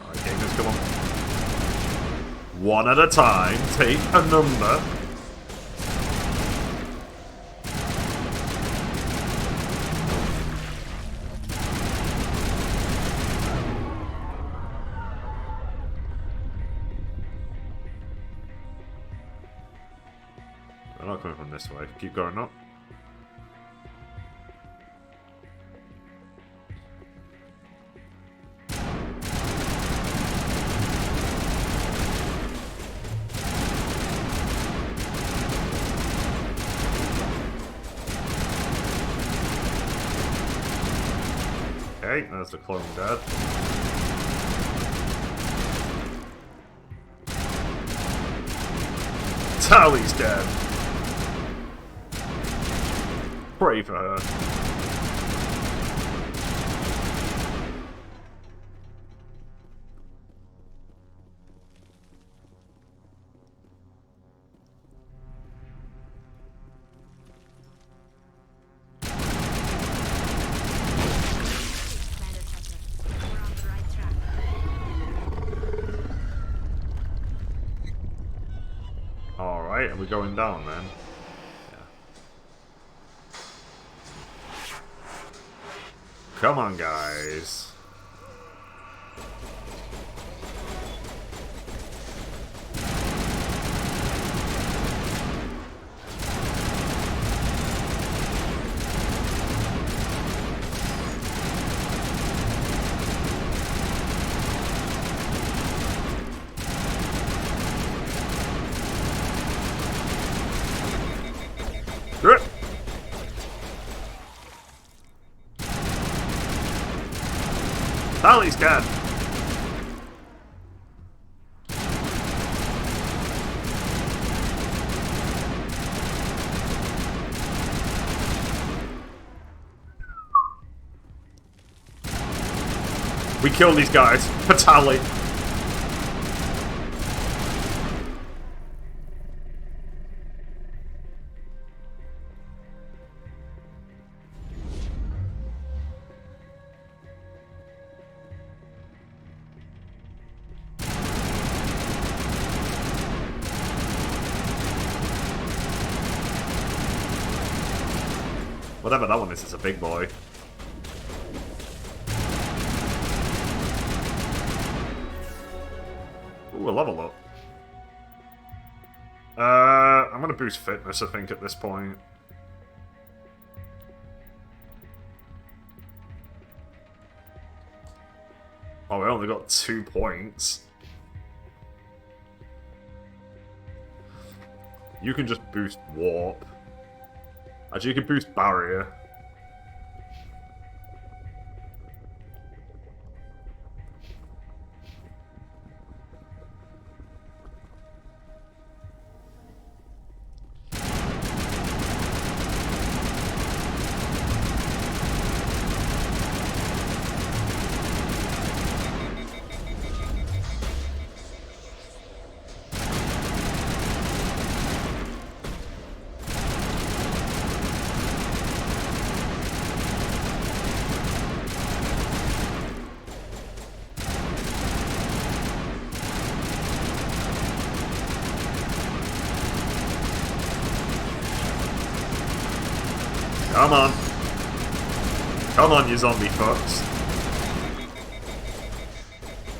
Alright, gamers, come on. One at a time, take a number. They're not coming from this way. Keep going up. Okay, there's the clone dead. Tally's dead. Pray for her. Alright, and we're going down then. Come on, guys. Good. Tally's dead. We kill these guys for Tally. Whatever that one is, it's a big boy. Ooh, a level up. I'm gonna boost fitness, I think, at this point. Oh, we only got 2 points. You can just boost warp. Actually, you can boost barrier. Come on. Come on, you zombie fucks.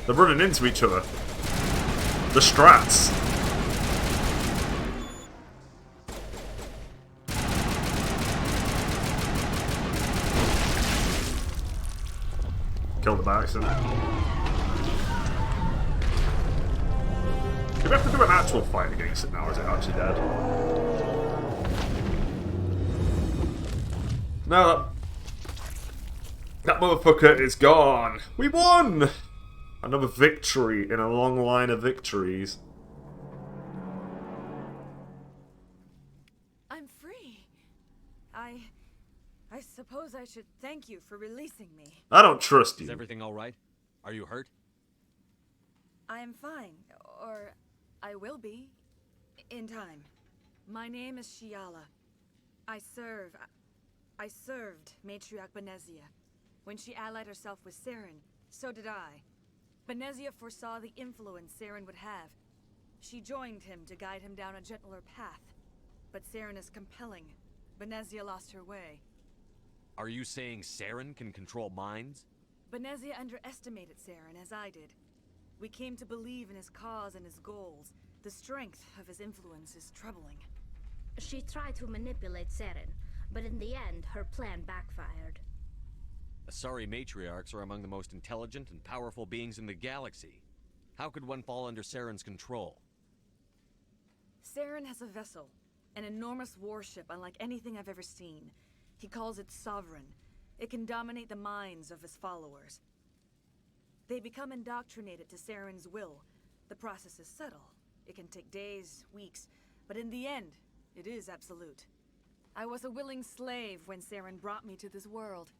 They're running into each other. The strats. Killed him by accident. Do we have to do an actual fight against it now, or is it actually dead? No, that motherfucker is gone. We won! Another victory in a long line of victories. I'm free. I suppose I should thank you for releasing me. I don't trust you. Is everything all right? Are you hurt? I am fine, or I will be, in time. My name is Shiala. I served Matriarch Benezia. When she allied herself with Saren, so did I. Benezia foresaw the influence Saren would have. She joined him to guide him down a gentler path. But Saren is compelling. Benezia lost her way. Are you saying Saren can control minds? Benezia underestimated Saren, as I did. We came to believe in his cause and his goals. The strength of his influence is troubling. She tried to manipulate Saren, but in the end, her plan backfired. Asari matriarchs are among the most intelligent and powerful beings in the galaxy. How could one fall under Saren's control? Saren has a vessel, an enormous warship unlike anything I've ever seen. He calls it Sovereign. It can dominate the minds of his followers. They become indoctrinated to Saren's will. The process is subtle. It can take days, weeks, but in the end, it is absolute. I was a willing slave when Saren brought me to this world.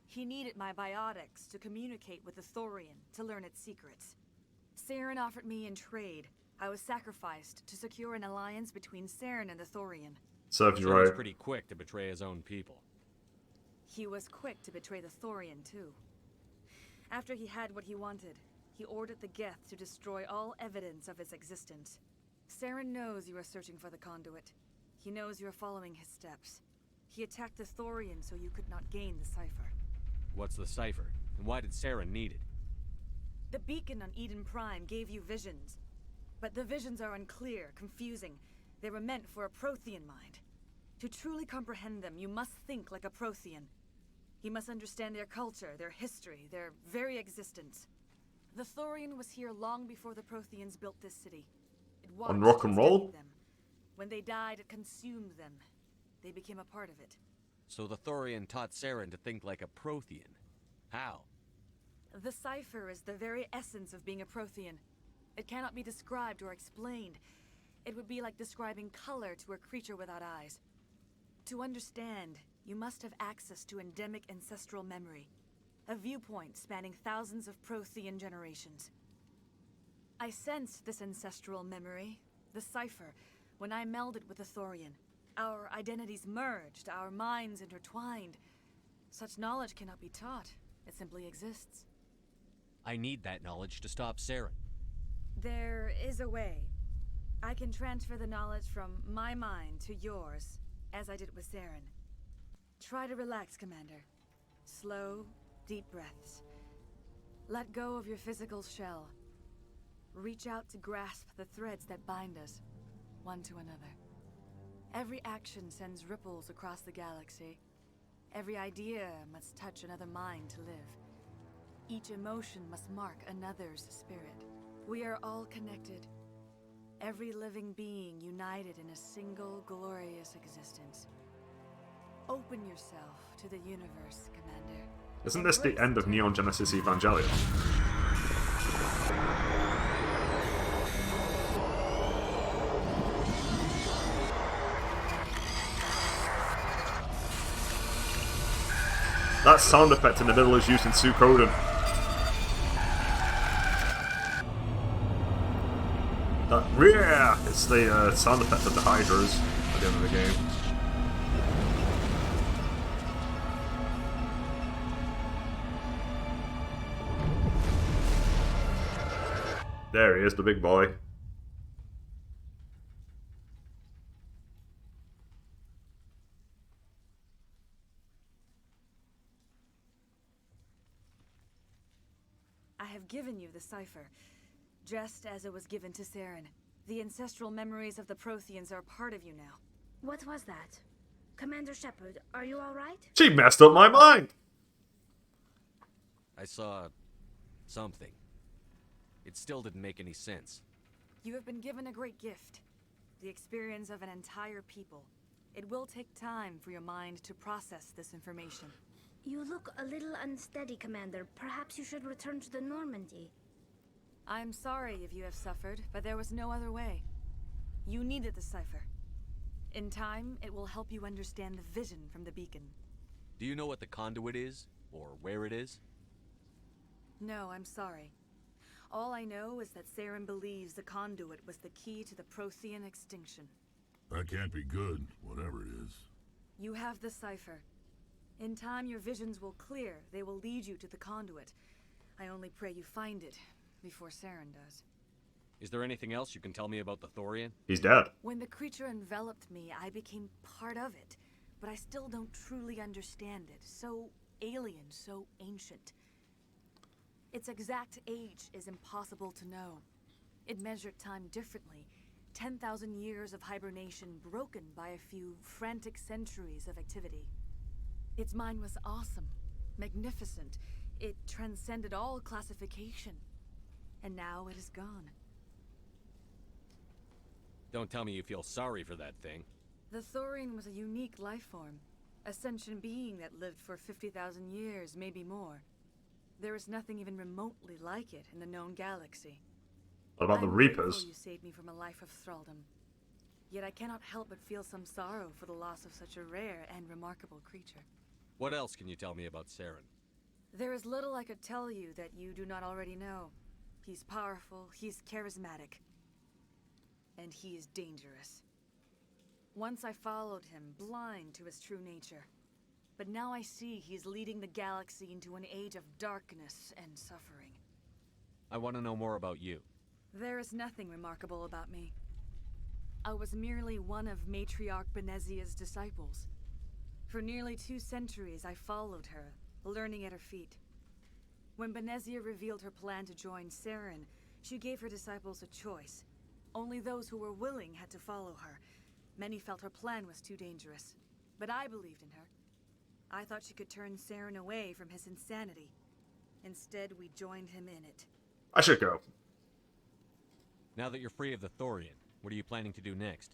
He needed my biotics to communicate with the Thorian, to learn its secrets. Saren offered me in trade. I was sacrificed to secure an alliance between Saren and the Thorian. Serves you He was right. pretty quick to betray his own people. He was quick to betray the Thorian, too. After he had what he wanted, he ordered the Geth to destroy all evidence of its existence. Saren knows you are searching for the conduit. He knows you are following his steps. He attacked the Thorian so you could not gain the cipher. What's the cipher? And why did Saren need it? The beacon on Eden Prime gave you visions. But the visions are unclear, confusing. They were meant for a Prothean mind. To truly comprehend them, you must think like a Prothean. You must understand their culture, their history, their very existence. The Thorian was here long before the Protheans built this city. It watched On rock and roll? studied them. When they died, it consumed them. They became a part of it. So the Thorian taught Saren to think like a Prothean. How? The cipher is the very essence of being a Prothean. It cannot be described or explained. It would be like describing color to a creature without eyes. To understand, you must have access to endemic ancestral memory, a viewpoint spanning thousands of Prothean generations. I sensed this ancestral memory, the cipher, when I melded with the Thorian. Our identities merged, our minds intertwined. Such knowledge cannot be taught. It simply exists. I need that knowledge to stop Saren. There is a way. I can transfer the knowledge from my mind to yours, as I did with Saren. Try to relax, Commander. Slow, deep breaths. Let go of your physical shell. Reach out to grasp the threads that bind us, one to another. Every action sends ripples across the galaxy. Every idea must touch another mind to live. Each emotion must mark another's spirit. We are all connected. Every living being united in a single glorious existence. Open yourself to the universe, Commander. Isn't this the end of Neon Genesis Evangelion? That sound effect in the middle is used in Suikoden. Yeah, it's the sound effect of the Hydras at the end of the game. There he is, the big boy. have given you the cipher, just as it was given to Saren. The ancestral memories of the Protheans are part of you now. What was that? Commander Shepard, are you alright? She messed up my mind! I saw something. It still didn't make any sense. You have been given a great gift. The experience of an entire people. It will take time for your mind to process this information. You look a little unsteady, Commander. Perhaps you should return to the Normandy. I'm sorry if you have suffered, but there was no other way. You needed the cipher. In time, it will help you understand the vision from the beacon. Do you know what the conduit is? Or where it is? No, I'm sorry. All I know is that Saren believes the conduit was the key to the Prothean extinction. That can't be good, whatever it is. You have the cipher. In time, your visions will clear. They will lead you to the conduit. I only pray you find it before Saren does. Is there anything else you can tell me about the Thorian? He's dead. When the creature enveloped me, I became part of it. But I still don't truly understand it. So alien, so ancient. Its exact age is impossible to know. It measured time differently. 10,000 years of hibernation broken by a few frantic centuries of activity. Its mind was awesome, magnificent. It transcended all classification. And now it is gone. Don't tell me you feel sorry for that thing. The Thorian was a unique life form. A sentient being that lived for 50,000 years, maybe more. There is nothing even remotely like it in the known galaxy. What about the I'm Reapers? grateful you saved me from a life of thraldom. Yet I cannot help but feel some sorrow for the loss of such a rare and remarkable creature. What else can you tell me about Saren? There is little I could tell you that you do not already know. He's powerful, he's charismatic, and he is dangerous. Once I followed him, blind to his true nature. But now I see he's leading the galaxy into an age of darkness and suffering. I want to know more about you. There is nothing remarkable about me. I was merely one of Matriarch Benezia's disciples. For nearly 2 centuries I followed her, learning at her feet. When Benezia revealed her plan to join Saren, she gave her disciples a choice. Only those who were willing had to follow her. Many felt her plan was too dangerous, but I believed in her. I thought she could turn Saren away from his insanity. Instead, we joined him in it. I should go. Now that you're free of the Thorian, what are you planning to do next?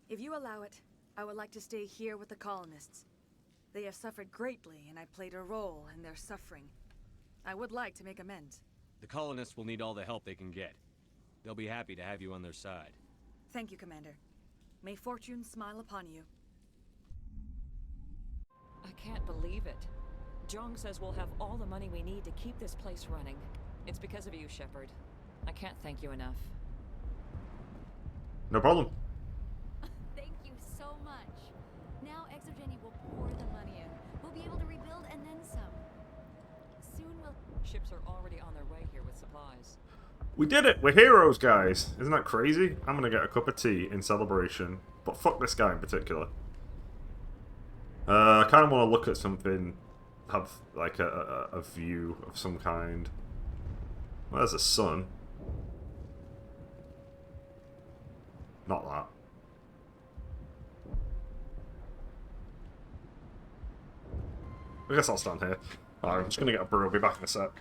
If you allow it, I would like to stay here with the colonists. They have suffered greatly, and I played a role in their suffering. I would like to make amends. The colonists will need all the help they can get. They'll be happy to have you on their side. Thank you, Commander. May fortune smile upon you. I can't believe it. Jong says we'll have all the money we need to keep this place running. It's because of you, Shepard. I can't thank you enough. No problem. Thank you so much. Now Exogeny will pour the money in. We'll be able to rebuild and then some. Soon we'll... Ships are already on their way here with supplies. We did it! We're heroes, guys! Isn't that crazy? I'm gonna get a cup of tea in celebration. But fuck this guy in particular. I kind of want to look at something, have like a view of some kind. Well, there's a sun. Not that. I guess I'll stand here. Alright, I'm just gonna get a brew, I'll be back in a sec.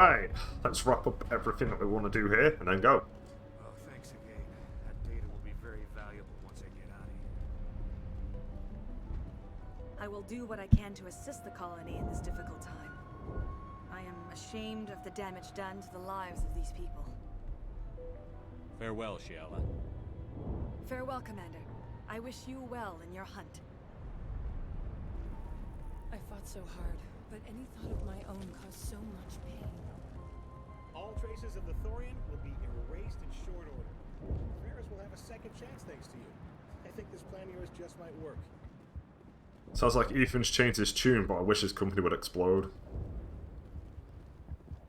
Alright, let's wrap up everything that we want to do here and then go. Oh, thanks again. That data will be very valuable once I get out of here. I will do what I can to assist the colony in this difficult time. I am ashamed of the damage done to the lives of these people. Farewell, Shiala. Farewell, Commander. I wish you well in your hunt. I fought so hard, but any thought of my own caused so much pain. All traces of the Thorian will be erased in short order. Ferris will have a second chance thanks to you. I think this plan of yours just might work. Sounds like Ethan's changed his tune, but I wish his company would explode.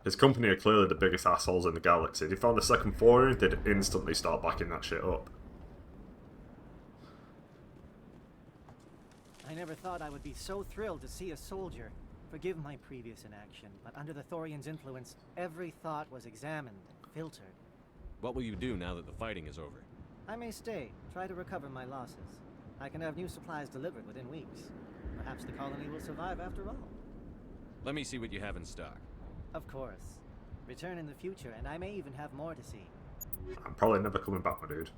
His company are clearly the biggest assholes in the galaxy. If they found the second Thorian, they'd instantly start backing that shit up. I never thought I would be so thrilled to see a soldier. Forgive my previous inaction, but under the Thorian's influence, every thought was examined, filtered. What will you do now that the fighting is over? I may stay, try to recover my losses. I can have new supplies delivered within weeks. Perhaps the colony will survive after all. Let me see what you have in stock. Of course. Return in the future, and I may even have more to see. I'm probably never coming back, my dude.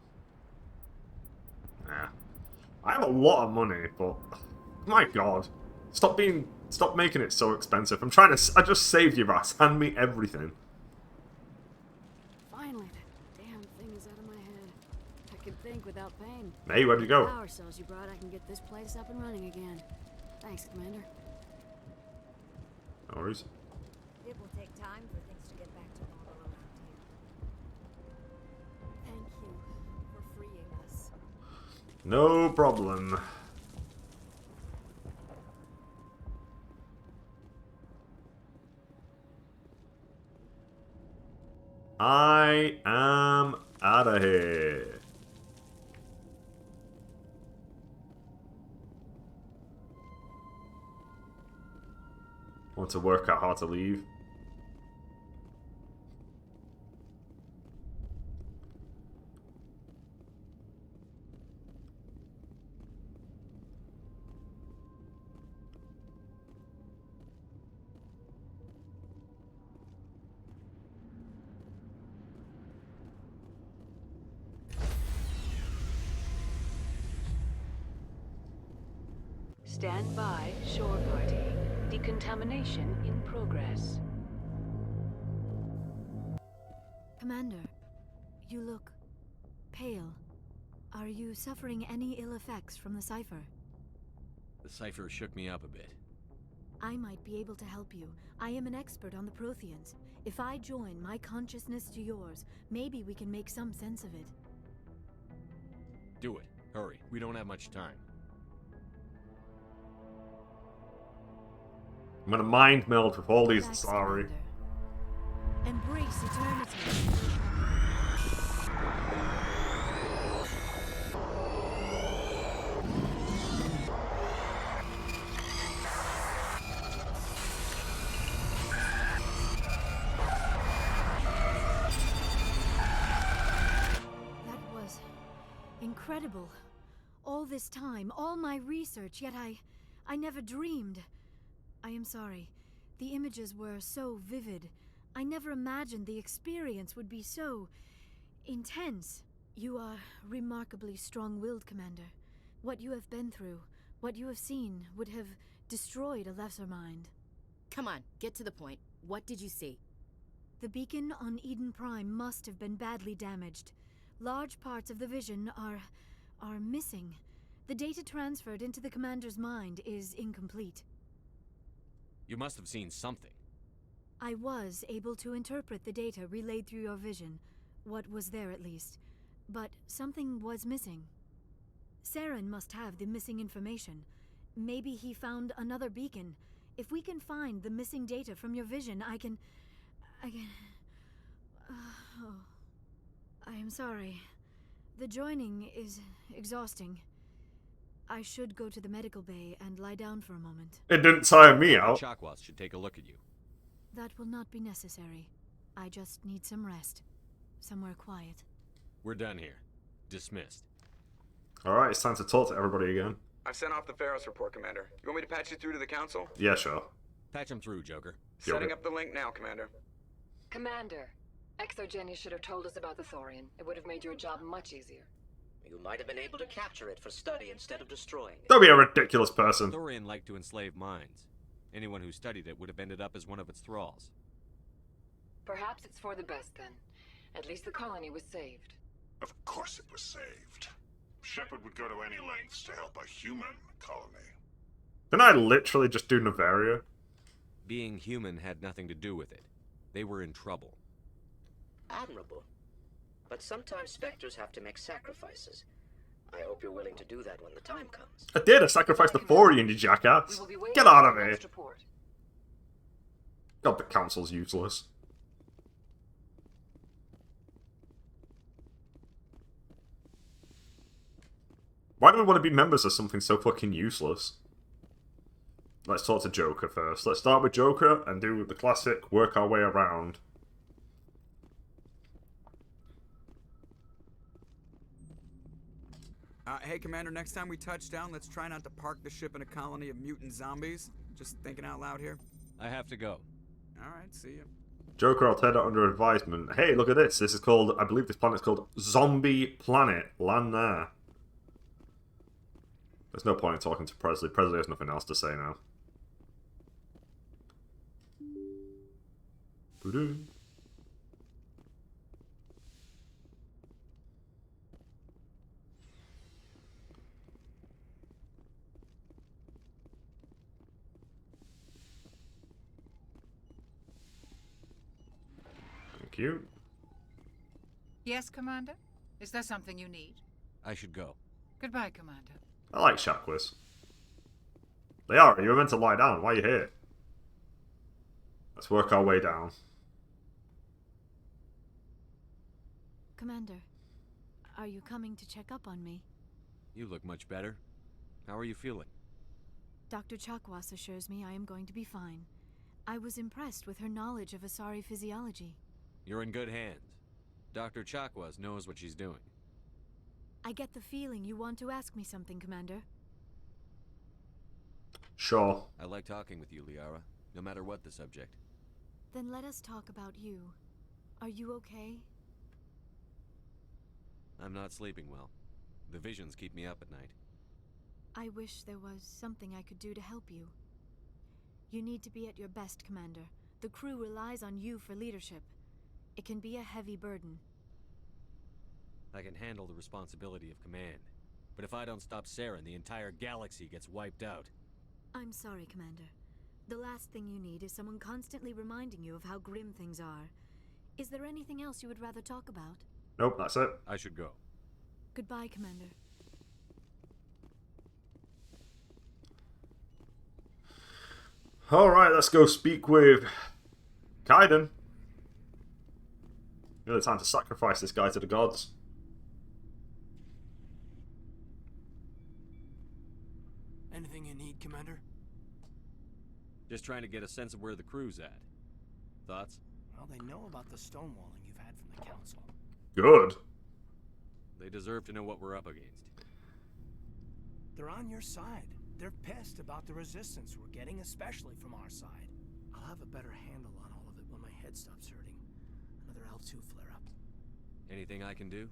Nah. I have a lot of money, but my god. Stop making it so expensive. I just saved your ass. Hand me everything. Finally, that damn thing is out of my head. I can think without pain. Hey, where'd you go? Power cells you brought, I can get this place up and running again. Thanks, Commander. No worries. It will take time for things to get back to normal around here. Thank you for freeing us. No problem. I am out of here. Want to work out how to leave? Stand by, shore party. Decontamination in progress. Commander, you look pale. Are you suffering any ill effects from the cipher? The cipher shook me up a bit. I might be able to help you. I am an expert on the Protheans. If I join my consciousness to yours, maybe we can make some sense of it. Do it. Hurry. We don't have much time. I'm gonna mind meld with all these. Relax, Sorry. Commander. Embrace eternity. That was incredible. All this time, all my research, yet I never dreamed. I am sorry. The images were so vivid. I never imagined the experience would be so intense. You are remarkably strong-willed, Commander. What you have been through, what you have seen, would have destroyed a lesser mind. Come on, get to the point. What did you see? The beacon on Eden Prime must have been badly damaged. Large parts of the vision are missing. The data transferred into the Commander's mind is incomplete. You must have seen something. I was able to interpret the data relayed through your vision. What was there, at least. But something was missing. Saren must have the missing information. Maybe he found another beacon. If we can find the missing data from your vision, I can... oh. I am sorry. The joining is exhausting. I should go to the medical bay and lie down for a moment. It didn't tire me out. Chakwas should take a look at you. That will not be necessary. I just need some rest. Somewhere quiet. We're done here. Dismissed. Alright, it's time to talk to everybody again. I've sent off the Ferris report, Commander. You want me to patch you through to the Council? Yeah, sure. Patch him through, Joker. Setting up the link now, Commander. Commander, Exogeny should have told us about the Thorian. It would have made your job much easier. You might have been able to capture it for study instead of destroying it. Don't be a ridiculous person. Thorian liked to enslave minds. Anyone who studied it would have ended up as one of its thralls. Perhaps it's for the best then. At least the colony was saved. Of course it was saved. Shepard would go to any lengths to help a human colony. Didn't I literally just do Navaria? Being human had nothing to do with it. They were in trouble. Admirable. But sometimes Spectres have to make sacrifices. I hope you're willing to do that when the time comes. I did. I sacrificed the Thorian, you jackass. Get out of here. God, the council's useless. Why do we want to be members of something so fucking useless? Let's talk to Joker first. Let's start with Joker and do the classic work our way around. Hey, Commander, next time we touch down, let's try not to park the ship in a colony of mutant zombies. Just thinking out loud here. I have to go. Alright, see ya. Joker, I'll take that under advisement. Hey, look at this. This is called, I believe this planet's called Zombie Planet. Land there. There's no point in talking to Presley. Presley has nothing else to say now. Boodoo. Thank you. Yes, Commander? Is there something you need? I should go. Goodbye, Commander. I like Shackwas. Liara, you were meant to lie down. Why are you here? Let's work our way down. Commander, are you coming to check up on me? You look much better. How are you feeling? Dr. Chakwas assures me I am going to be fine. I was impressed with her knowledge of Asari physiology. You're in good hands. Dr. Chakwas knows what she's doing. I get the feeling you want to ask me something, Commander. Sure. I like talking with you, Liara, no matter what the subject. Then let us talk about you. Are you okay? I'm not sleeping well. The visions keep me up at night. I wish there was something I could do to help you. You need to be at your best, Commander. The crew relies on you for leadership. It can be a heavy burden. I can handle the responsibility of command. But if I don't stop Saren, the entire galaxy gets wiped out. I'm sorry, Commander. The last thing you need is someone constantly reminding you of how grim things are. Is there anything else you would rather talk about? Nope, that's it. I should go. Goodbye, Commander. Alright, let's go speak with Kaiden. Really time to sacrifice this guy to the gods. Anything you need, Commander? Just trying to get a sense of where the crew's at. Thoughts? Well, they know about the stonewalling you've had from the Council. Good. They deserve to know what we're up against. They're on your side. They're pissed about the resistance we're getting, especially from our side. I'll have a better handle on all of it when my head stops hurting. Another L2 flare-up. Anything I can do?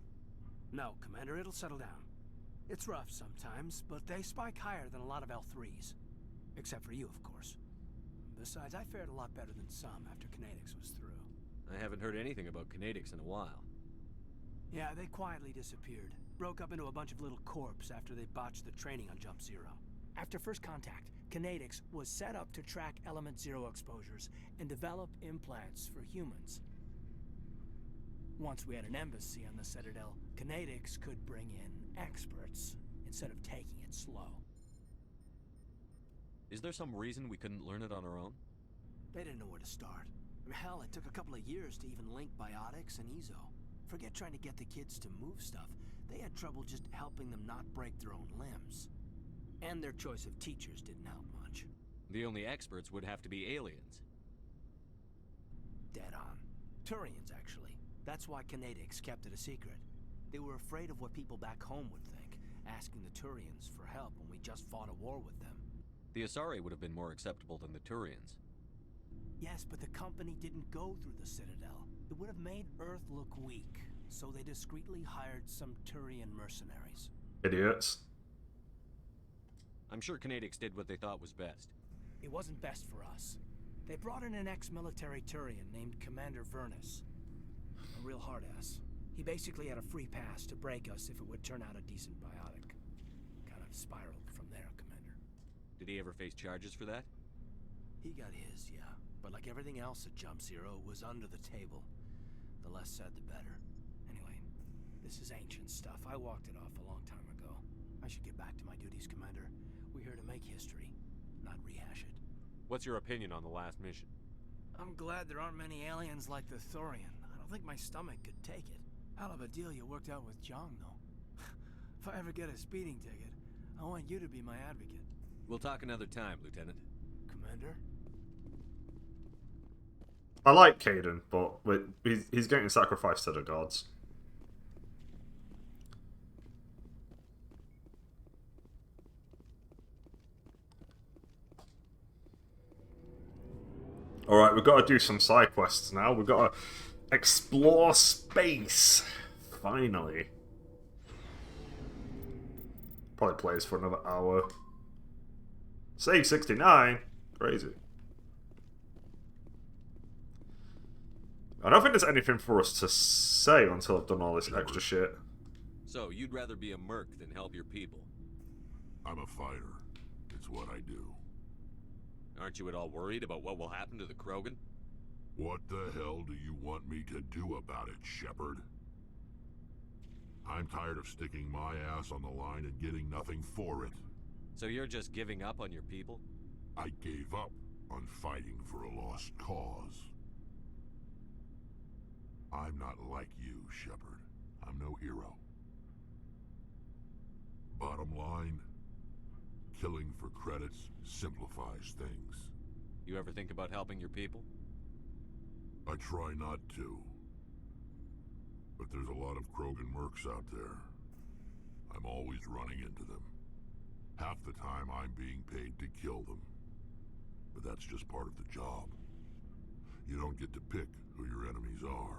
No, Commander, it'll settle down. It's rough sometimes, but they spike higher than a lot of L3s. Except for you, of course. Besides, I fared a lot better than some after Kinetics was through. I haven't heard anything about Kinetics in a while. Yeah, they quietly disappeared. Broke up into a bunch of little corps after they botched the training on Jump Zero. After first contact, Kinetics was set up to track Element Zero exposures and develop implants for humans. Once we had an embassy on the Citadel, Kinetics could bring in experts instead of taking it slow. Is there some reason we couldn't learn it on our own? They didn't know where to start. Hell, it took a couple of years to even link biotics and Ezo. Forget trying to get the kids to move stuff. They had trouble just helping them not break their own limbs. And their choice of teachers didn't help much. The only experts would have to be aliens. Dead on. Turians, actually. That's why Kinetics kept it a secret. They were afraid of what people back home would think, asking the Turians for help when we just fought a war with them. The Asari would have been more acceptable than the Turians. Yes, but the company didn't go through the Citadel. It would have made Earth look weak, so they discreetly hired some Turian mercenaries. Idiots. I'm sure Canadics did what they thought was best. It wasn't best for us. They brought in an ex-military Turian named Commander Vernus. A real hard-ass. He basically had a free pass to break us if it would turn out a decent biotic. Kind of spiraled from there, Commander. Did he ever face charges for that? He got his, yeah. But like everything else at Jump Zero, it was under the table. The less said, the better. Anyway, this is ancient stuff. I walked it off a long time ago. I should get back to my duties, Commander. We're here to make history, not rehash it. What's your opinion on the last mission? I'm glad there aren't many aliens like the Thorian. I don't think my stomach could take it. Hell of a deal you worked out with Jong, though. If I ever get a speeding ticket, I want you to be my advocate. We'll talk another time, Lieutenant. Commander? I like Caden, but he's getting sacrificed to the gods. Alright, we've got to do some side quests now. We've got to explore space. Finally. Probably plays for another hour. Save 69? Crazy. I don't think there's anything for us to say until I've done all this extra shit. So, you'd rather be a merc than help your people? I'm a fighter. It's what I do. Aren't you at all worried about what will happen to the Krogan? What the hell do you want me to do about it, Shepard? I'm tired of sticking my ass on the line and getting nothing for it. So you're just giving up on your people? I gave up on fighting for a lost cause. I'm not like you, Shepard. I'm no hero. Bottom line, killing for credits simplifies things. You ever think about helping your people? I try not to. But there's a lot of Krogan mercs out there. I'm always running into them. Half the time I'm being paid to kill them. But that's just part of the job. You don't get to pick who your enemies are.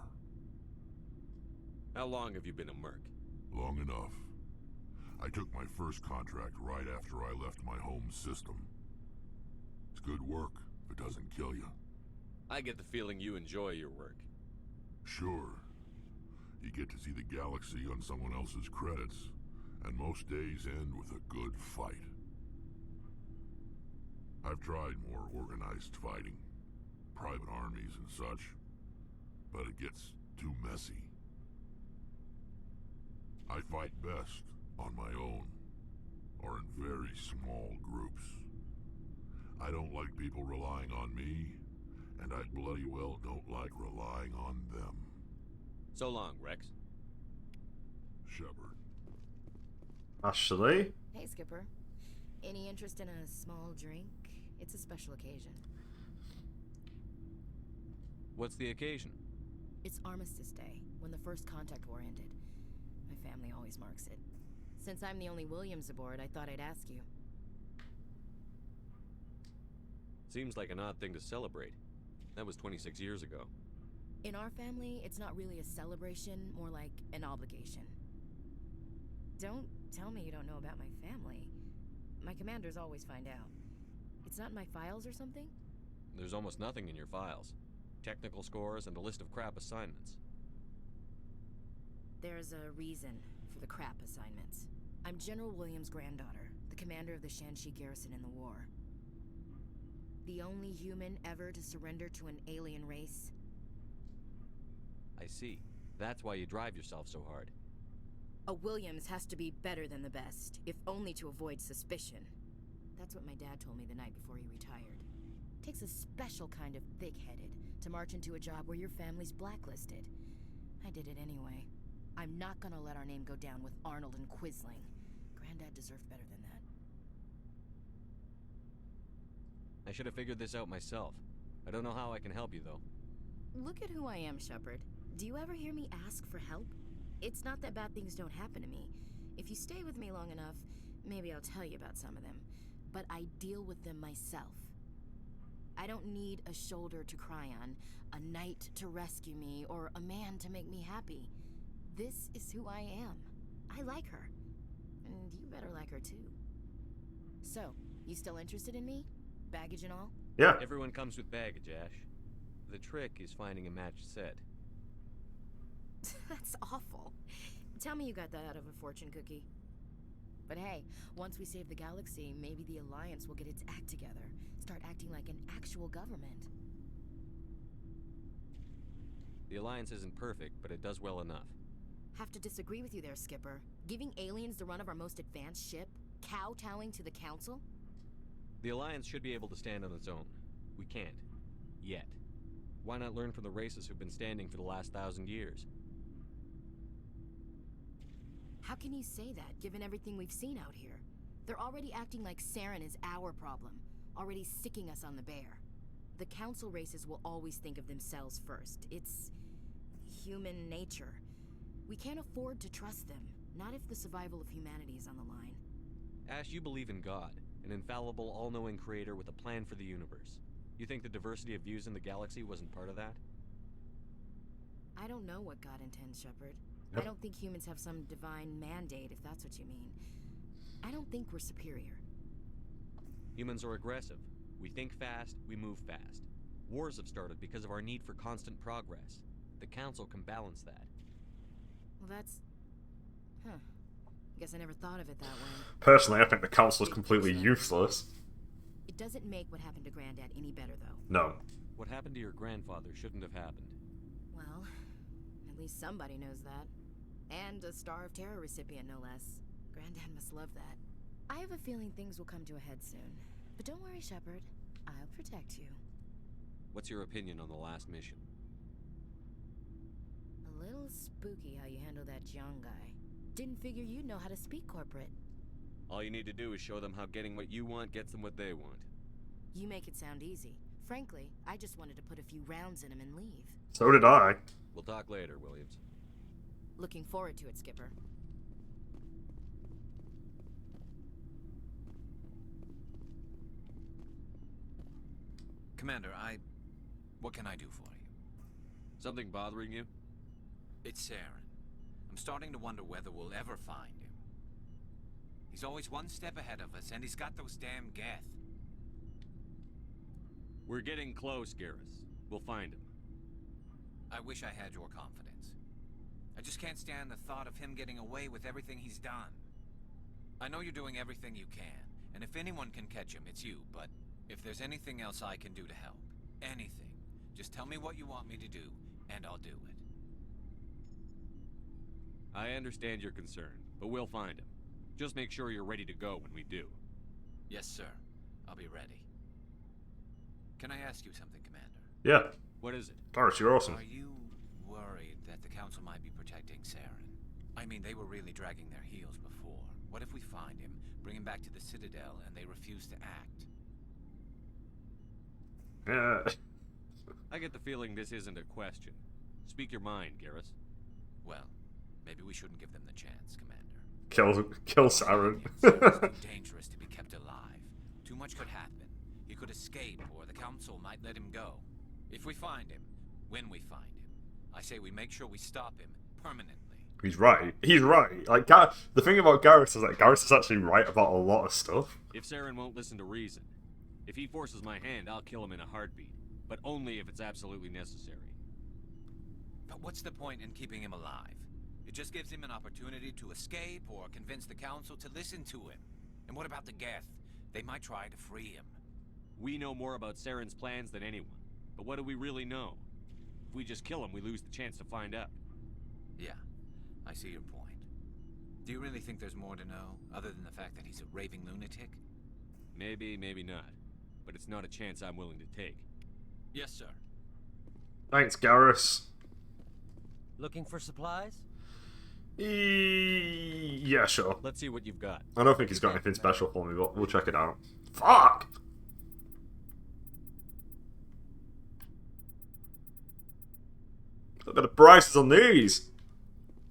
How long have you been a merc? Long enough. I took my first contract right after I left my home system. It's good work if it doesn't kill you. I get the feeling you enjoy your work. Sure. You get to see the galaxy on someone else's credits, and most days end with a good fight. I've tried more organized fighting, private armies and such, but it gets too messy. I fight best on my own, or in very small groups. I don't like people relying on me, and I bloody well don't like relying on them. So long, Rex. Shepard. Ashley? Hey, Skipper. Any interest in a small drink? It's a special occasion. What's the occasion? It's Armistice Day, when the First Contact War ended. My family always marks it. Since I'm the only Williams aboard, I thought I'd ask you. Seems like an odd thing to celebrate. That was 26 years ago. In our family, it's not really a celebration, more like an obligation. Don't tell me you don't know about my family. My commanders always find out. It's not in my files or something? There's almost nothing in your files. Technical scores and a list of crap assignments. There's a reason for the crap assignments. I'm General Williams' granddaughter, the commander of the Shanxi garrison in the war. The only human ever to surrender to an alien race. I see. That's why you drive yourself so hard. A Williams has to be better than the best, if only to avoid suspicion. That's what my dad told me the night before he retired. Takes a special kind of thick-headed to march into a job where your family's blacklisted. I did it anyway. I'm not gonna let our name go down with Arnold and Quisling. Granddad deserved better than that. I should have figured this out myself. I don't know how I can help you, though. Look at who I am, Shepard. Do you ever hear me ask for help? It's not that bad things don't happen to me. If you stay with me long enough, maybe I'll tell you about some of them. But I deal with them myself. I don't need a shoulder to cry on, a knight to rescue me, or a man to make me happy. This is who I am. I like her. And you better like her too. So, you still interested in me? Baggage and all? Yeah. Everyone comes with baggage, Ash. The trick is finding a matched set. That's awful. Tell me you got that out of a fortune cookie. But hey, once we save the galaxy, maybe the Alliance will get its act together. Start acting like an actual government. The Alliance isn't perfect, but it does well enough. Have to disagree with you there, Skipper. Giving aliens the run of our most advanced ship? Kowtowing to the Council? The Alliance should be able to stand on its own. We can't. Yet. Why not learn from the races who've been standing for the last 1,000 years? How can you say that, given everything we've seen out here? They're already acting like Saren is our problem, already sticking us on the bear. The Council races will always think of themselves first. It's human nature. We can't afford to trust them, not if the survival of humanity is on the line. Ash, you believe in God, an infallible, all-knowing creator with a plan for the universe. You think the diversity of views in the galaxy wasn't part of that? I don't know what God intends, Shepard. Yep. I don't think humans have some divine mandate, if that's what you mean. I don't think we're superior. Humans are aggressive. We think fast, we move fast. Wars have started because of our need for constant progress. The Council can balance that. Well, that's... Huh. Guess I never thought of it that way. Personally, I think the Council is completely useless. It doesn't make what happened to Granddad any better, though. No. What happened to your grandfather shouldn't have happened. Well, at least somebody knows that. And a Star of Terror recipient, no less. Granddad must love that. I have a feeling things will come to a head soon. But don't worry, Shepard. I'll protect you. What's your opinion on the last mission? A little spooky how you handle that John guy. Didn't figure you'd know how to speak corporate. All you need to do is show them how getting what you want gets them what they want. You make it sound easy. Frankly, I just wanted to put a few rounds in him and leave. So did I. We'll talk later, Williams. Looking forward to it, Skipper. Commander, what can I do for you? Something bothering you? It's Saren. I'm starting to wonder whether we'll ever find him. He's always one step ahead of us, and he's got those damn Geth. We're getting close, Garrus. We'll find him. I wish I had your confidence. I just can't stand the thought of him getting away with everything he's done. I know you're doing everything you can, and if anyone can catch him, it's you, but if there's anything else I can do to help, anything, just tell me what you want me to do, and I'll do it. I understand your concern, but we'll find him. Just make sure you're ready to go when we do. Yes, sir. I'll be ready. Can I ask you something, Commander? Yeah. What is it? Garrus, you're awesome. Are you worried that the Council might be protecting Saren? I mean, they were really dragging their heels before. What if we find him, bring him back to the Citadel, and they refuse to act? Yeah. I get the feeling this isn't a question. Speak your mind, Garrus. Well, maybe we shouldn't give them the chance, Commander. Kill Saren. It's too dangerous to be kept alive. Too much could happen. He could escape, or the Council might let him go. If we find him, when we find him, I say we make sure we stop him permanently. He's right. He's right. Like, the thing about Garrus is that Garrus is actually right about a lot of stuff. If Saren won't listen to reason, if he forces my hand, I'll kill him in a heartbeat. But only if it's absolutely necessary. But what's the point in keeping him alive? It just gives him an opportunity to escape or convince the Council to listen to him. And what about the Geth? They might try to free him. We know more about Saren's plans than anyone. But what do we really know? If we just kill him, we lose the chance to find out. Yeah, I see your point. Do you really think there's more to know, other than the fact that he's a raving lunatic? Maybe, maybe not. But it's not a chance I'm willing to take. Yes, sir. Thanks, Garrus. Looking for supplies? Yeah, sure. Let's see what you've got. I don't think he's got anything special for me, but we'll check it out. Fuck! Look at the prices on these!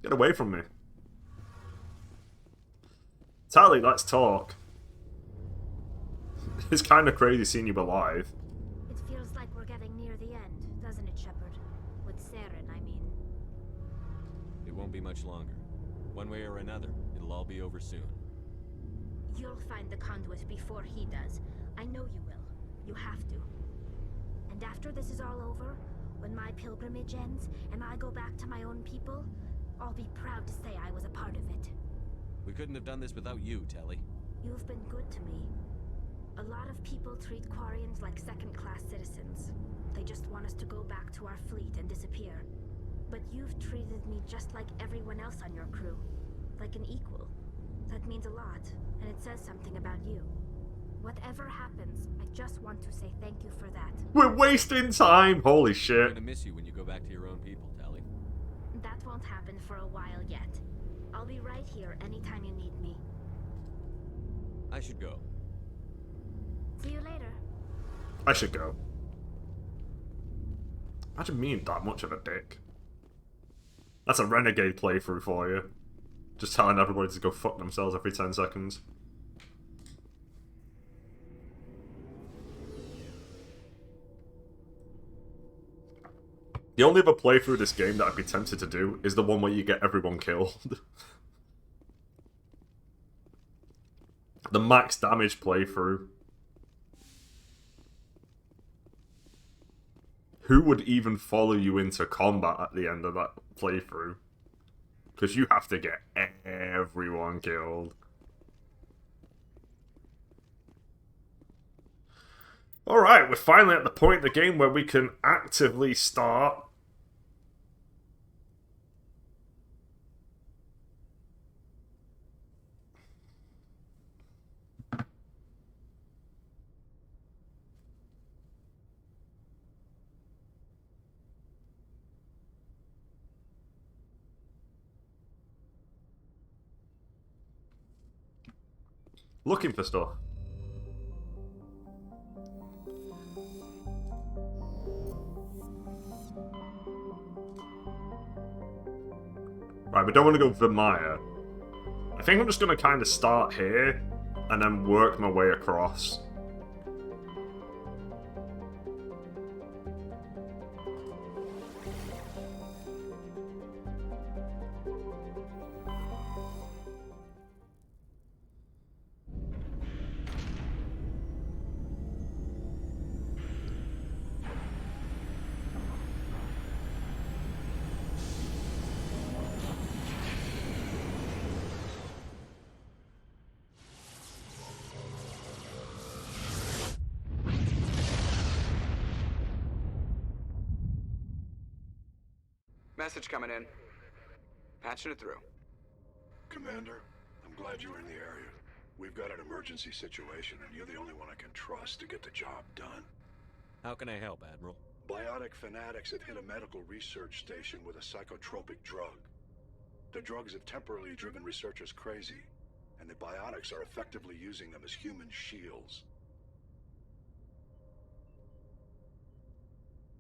Get away from me. Tally, let's talk. It's kind of crazy seeing you alive. It won't be much longer. One way or another, it'll all be over soon. You'll find the conduit before he does. I know you will. You have to. And after this is all over, when my pilgrimage ends and I go back to my own people, I'll be proud to say I was a part of it. We couldn't have done this without you, Telly. You've been good to me. A lot of people treat Quarians like second-class citizens. They just want us to go back to our fleet and disappear. But you've treated me just like everyone else on your crew. Like an equal. That means a lot, and it says something about you. Whatever happens, I just want to say thank you for that. We're wasting time! Holy shit. I'm gonna miss you when you go back to your own people, Telly. That won't happen for a while yet. I'll be right here anytime you need me. I should go. See you later. I should go. Imagine being that much of a dick. That's a renegade playthrough for you. Just telling everybody to go fuck themselves every 10 seconds. The only other playthrough of this game that I'd be tempted to do is the one where you get everyone killed. The max damage playthrough. Who would even follow you into combat at the end of that playthrough? Because you have to get everyone killed. Alright, we're finally at the point in the game where we can actively start looking for stuff. Right, we don't want to go Vermeer. I think I'm just going to kind of start here and then work my way across. Message coming in. Patching it through. Commander, I'm glad you're in the area. We've got an emergency situation, and you're the only one I can trust to get the job done. How can I help, Admiral? Biotic fanatics have hit a medical research station with a psychotropic drug. The drugs have temporarily driven researchers crazy, and the biotics are effectively using them as human shields.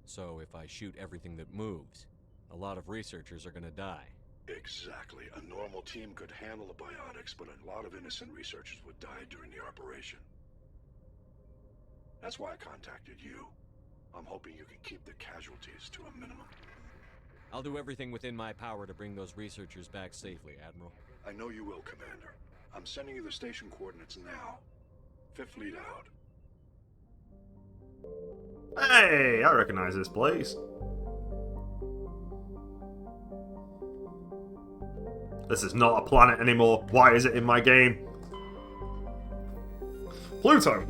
So if I shoot everything that moves, a lot of researchers are gonna die. Exactly. A normal team could handle the biotics, but a lot of innocent researchers would die during the operation. That's why I contacted you. I'm hoping you can keep the casualties to a minimum. I'll do everything within my power to bring those researchers back safely, Admiral. I know you will, Commander. I'm sending you the station coordinates now. Fifth lead out. Hey, I recognize this place. This is not a planet anymore. Why is it in my game? Pluto.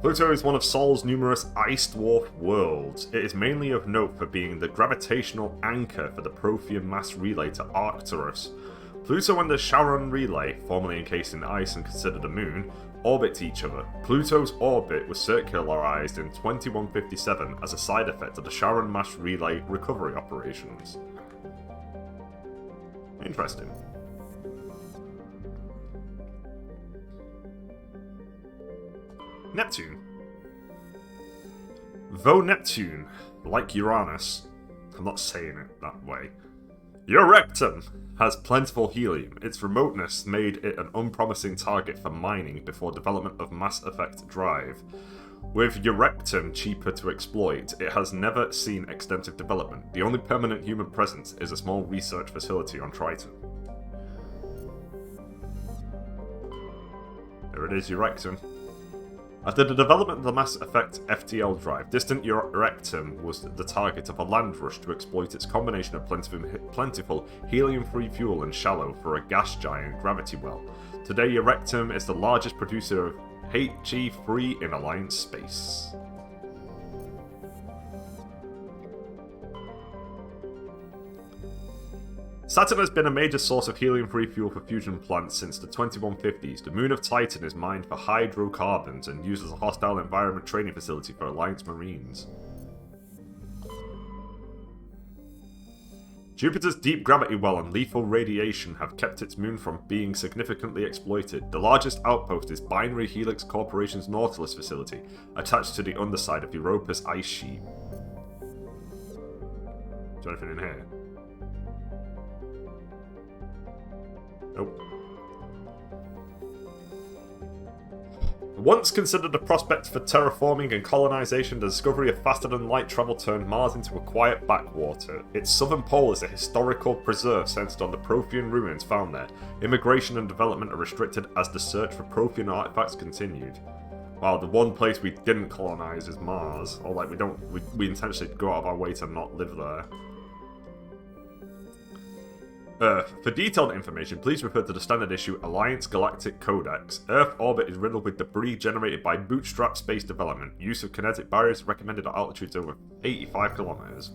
Pluto is one of Sol's numerous ice dwarf worlds. It is mainly of note for being the gravitational anchor for the Prothean mass relay to Arcturus. Pluto and the Charon relay, formerly encased in ice and considered a moon, orbit each other. Pluto's orbit was circularized in 2157 as a side effect of the Charon mass relay recovery operations. Interesting. Neptune. Though Neptune, like Uranus, I'm not saying it that way, Eurectum has plentiful helium. Its remoteness made it an unpromising target for mining before development of Mass Effect Drive. With Eurectum cheaper to exploit, it has never seen extensive development. The only permanent human presence is a small research facility on Triton. There it is, Eurectum. After the development of the Mass Effect FTL drive, distant Eurectum was the target of a land rush to exploit its combination of plentiful helium-free fuel and shallow for a gas giant gravity well. Today, Eurectum is the largest producer of HE-free in Alliance space. Saturn has been a major source of helium-free fuel for fusion plants since the 2150s. The moon of Titan is mined for hydrocarbons and used as a hostile environment training facility for Alliance Marines. Jupiter's deep gravity well and lethal radiation have kept its moon from being significantly exploited. The largest outpost is Binary Helix Corporation's Nautilus facility, attached to the underside of Europa's ice sheet. Is there anything in here? Nope. Once considered a prospect for terraforming and colonization, the discovery of faster-than-light travel turned Mars into a quiet backwater. Its southern pole is a historical preserve centered on the Prothean ruins found there. Immigration and development are restricted as the search for Prothean artifacts continued. Wow, the one place we didn't colonize is Mars. Or like we intentionally go out of our way to not live there. Earth. For detailed information, please refer to the standard issue Alliance Galactic Codex. Earth orbit is riddled with debris generated by bootstrap space development. Use of kinetic barriers recommended at altitudes over 85 kilometers.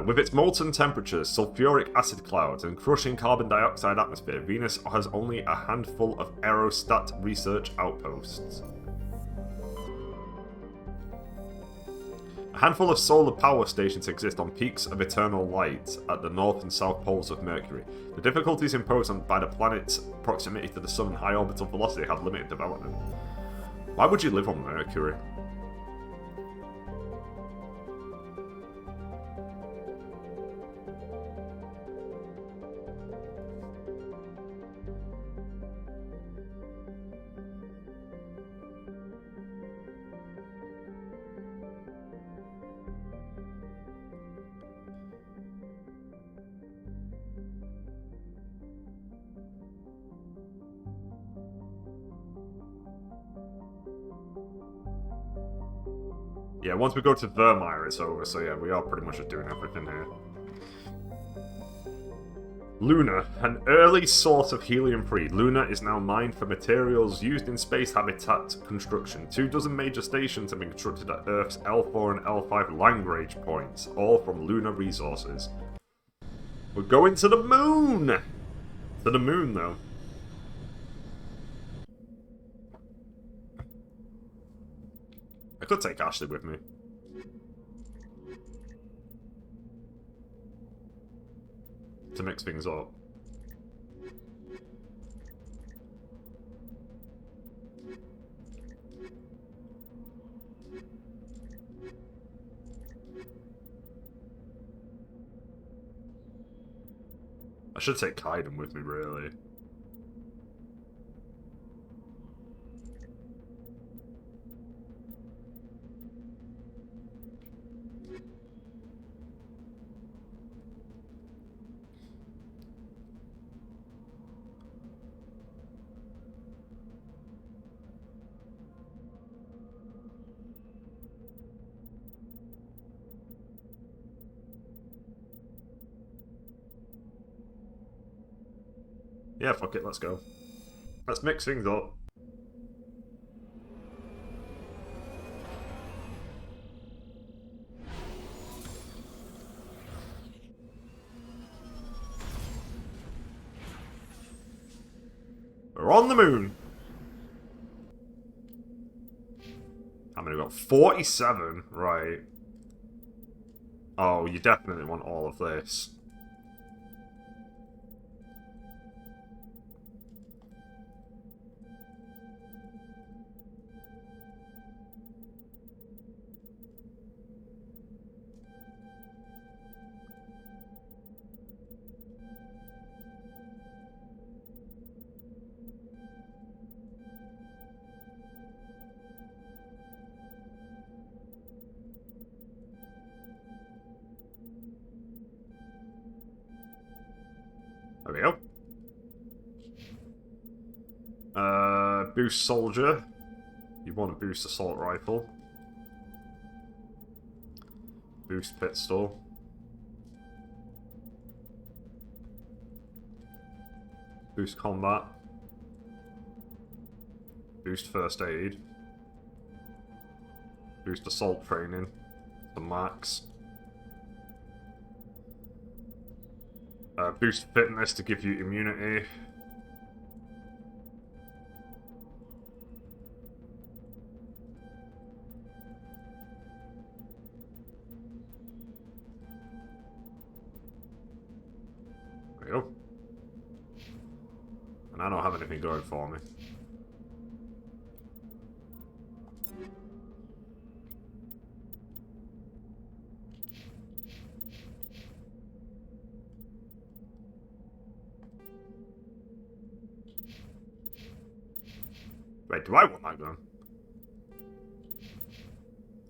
With its molten temperatures, sulfuric acid clouds, and crushing carbon dioxide atmosphere, Venus has only a handful of aerostat research outposts. A handful of solar power stations exist on peaks of eternal light at the north and south poles of Mercury. The difficulties imposed by the planet's proximity to the Sun and high orbital velocity have limited development. Why would you live on Mercury? Yeah, once we go to Vermeer, it's over, so yeah, we are pretty much just doing everything here. Luna, an early source of helium-free. Luna is now mined for materials used in space habitat construction. 24 major stations have been constructed at Earth's L4 and L5 Lagrange points, all from Luna resources. We're going to the moon! To the moon, though. I could take Ashley with me. To mix things up. I should take Kaiden with me, really. Yeah, fuck it, let's go. Let's mix things up. We're on the moon! How many we got? 47? Right. Oh, you definitely want all of this. There we go. Boost soldier. You want to boost assault rifle. Boost pistol. Boost combat. Boost first aid. Boost assault training to max. Boost fitness to give you immunity. There we go. And I don't have anything going for me. Wait, do I want that gun?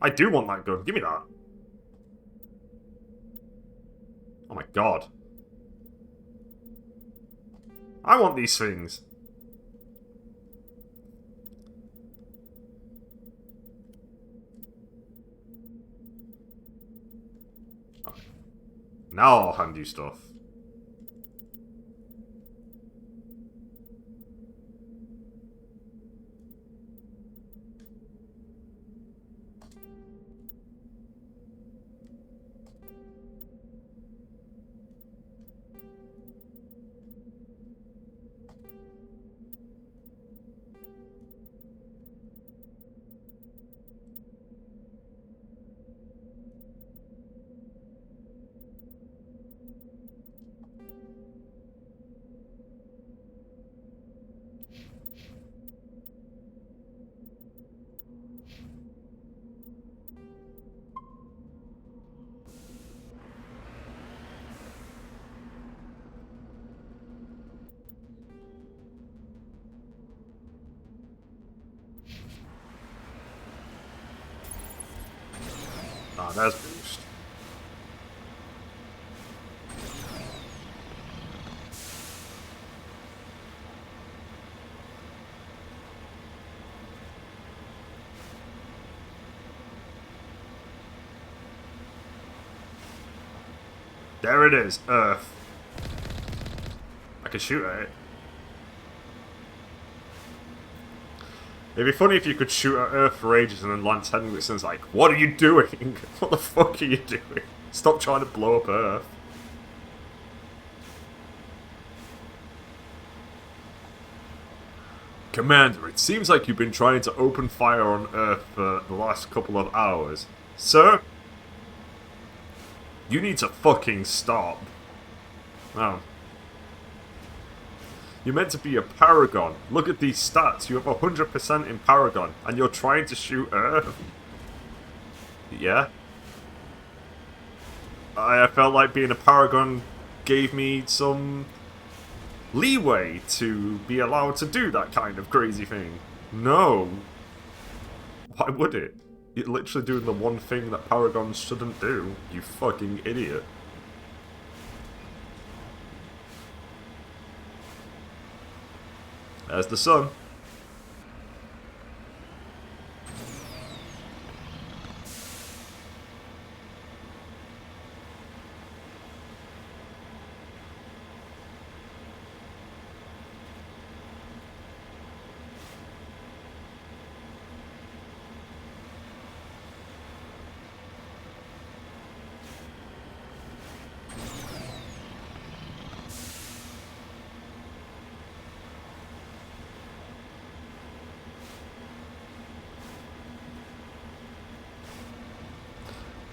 I do want that gun. Give me that. Oh my god. I want these things. Okay. Now I'll hand you stuff. Ah, there's boost. There it is, Earth. I can shoot at it. It'd be funny if you could shoot at Earth for ages and then Lance Henriksen's like, what are you doing? What the fuck are you doing? Stop trying to blow up Earth. Commander, it seems like you've been trying to open fire on Earth for the last couple of hours. Sir? You need to fucking stop. Oh. You're meant to be a Paragon. Look at these stats. You have 100% in Paragon, and you're trying to shoot Earth. Yeah. I felt like being a Paragon gave me some leeway to be allowed to do that kind of crazy thing. No. Why would it? You're literally doing the one thing that Paragons shouldn't do, you fucking idiot. There's the sun.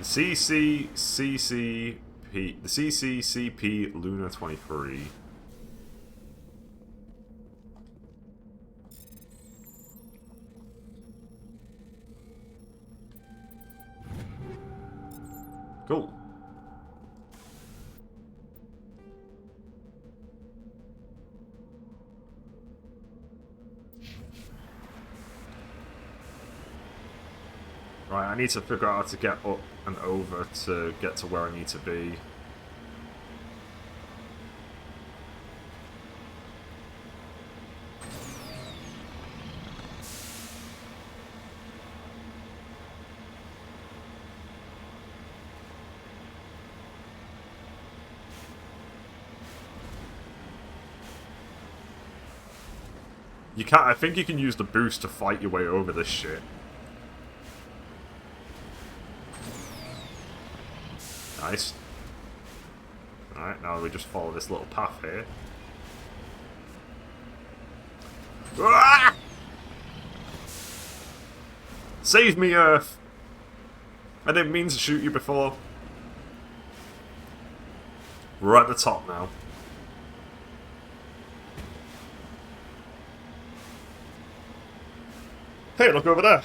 The CCCP Luna 23. Cool. Right, I need to figure out how to get up and over to get to where I need to be. You can't. I think you can use the boost to fight your way over this shit. Nice. Alright, now we just follow this little path here. Ah! Save me, Earth! I didn't mean to shoot you before. We're at the top now. Hey, look over there!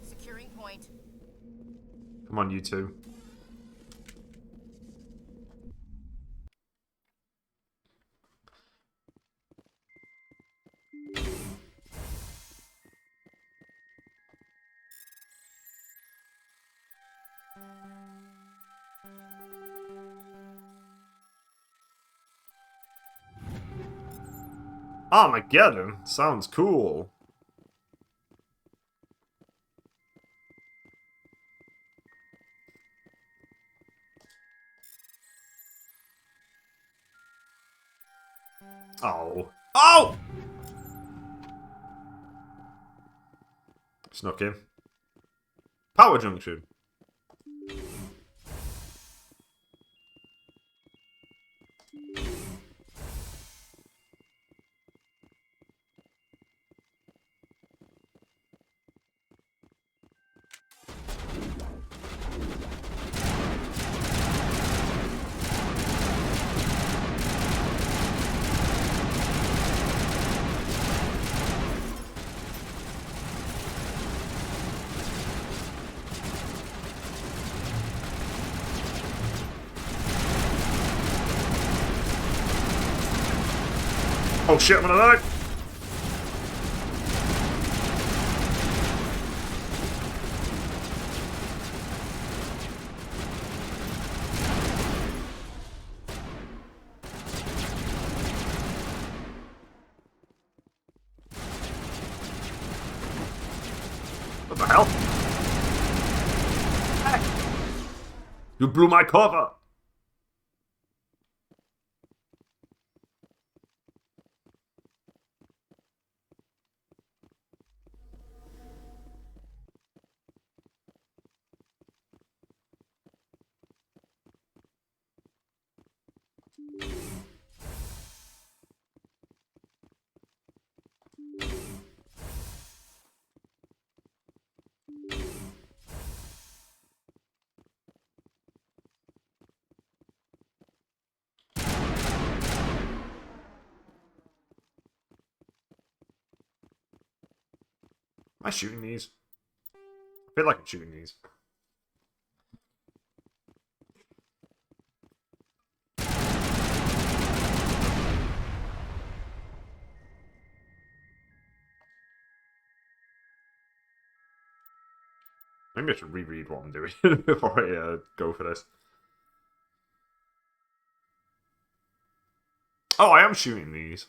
Securing point. Come on, you two. Armageddon? Sounds cool. Oh. Oh! Snuck in. Power junction. Oh shit, I'm gonna die! What the hell? Hey. You blew my cover! Am I shooting these? I feel like I'm shooting these. Maybe I should reread what I'm doing before I go for this. Oh, I am shooting these.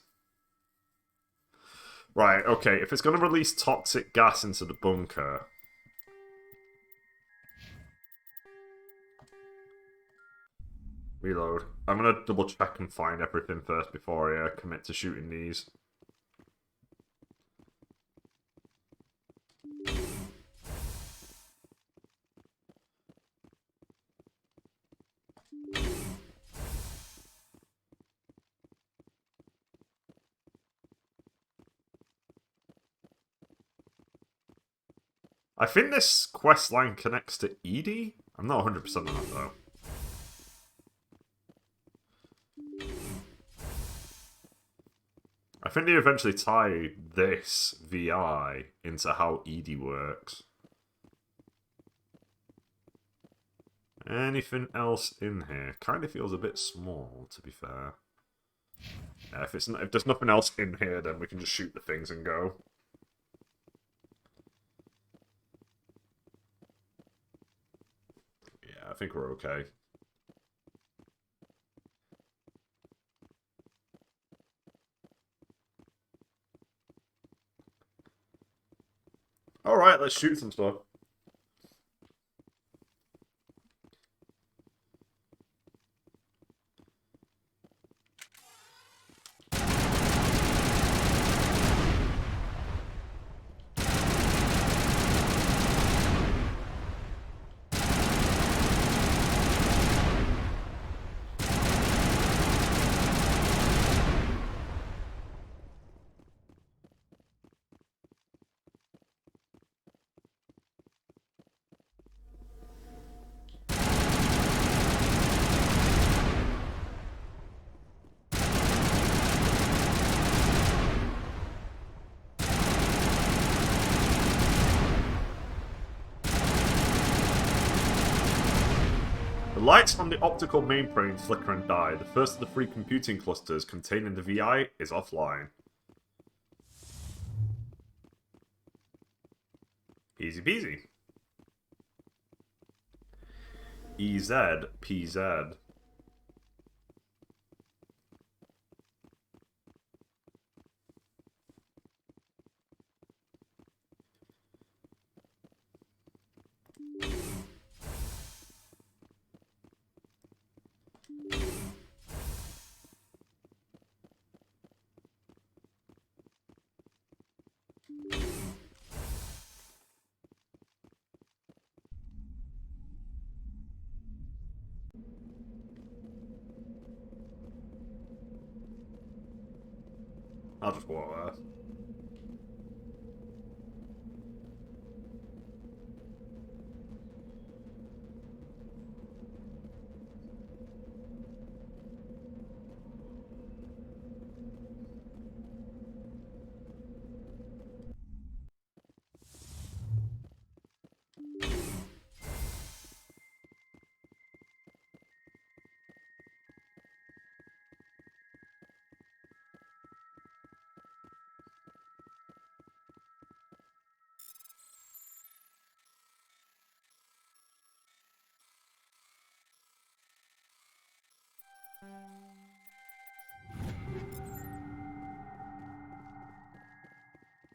Right, okay. If it's going to release toxic gas into the bunker... Reload. I'm going to double check and find everything first before I commit to shooting these. I think this quest line connects to Edie? I'm not 100% on that, though. I think they eventually tie this VI into how Edie works. Anything else in here? Kind of feels a bit small, to be fair. Yeah, if there's nothing else in here, then we can just shoot the things and go. Yeah, I think we're okay. Alright, let's shoot some stuff. The lights on the optical mainframe flicker and die. The first of the 3 computing clusters containing the VI is offline. Easy peasy. EZPZ. I'll just walk there.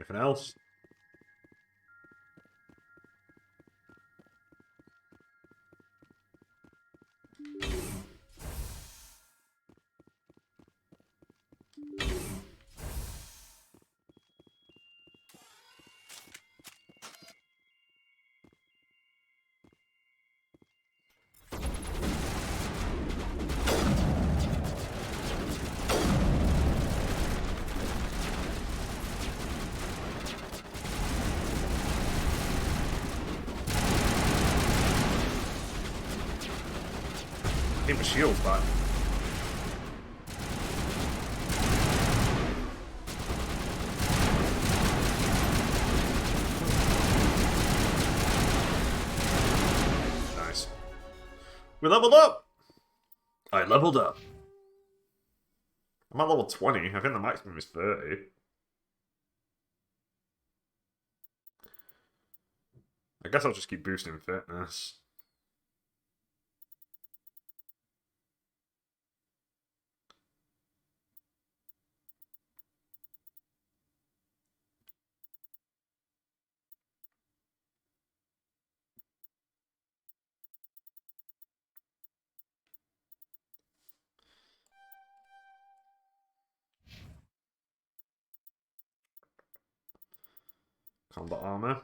Anything else? I think the shield's back. Nice. We leveled up! I leveled up. I'm at level 20. I think the maximum is 30. I guess I'll just keep boosting fitness. Combat armor.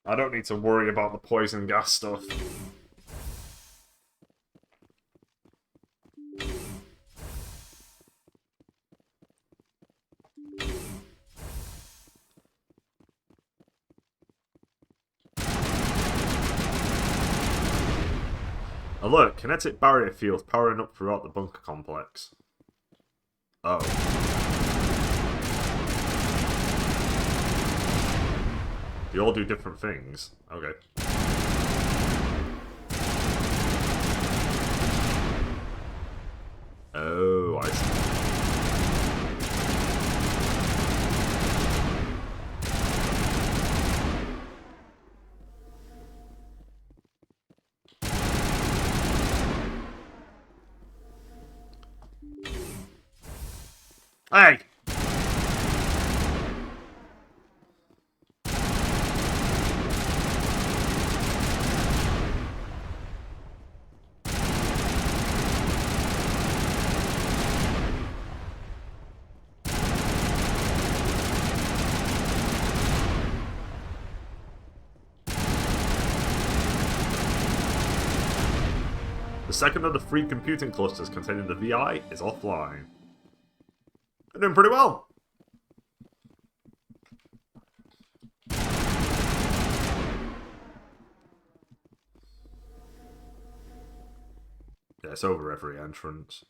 I don't need to worry about the poison gas stuff. Alert, kinetic barrier field powering up throughout the bunker complex. Oh. They all do different things. Okay. Oh, I see. Hey! The second of the 3 computing clusters containing the VI is offline. They're doing pretty well. Yeah, it's over every entrance.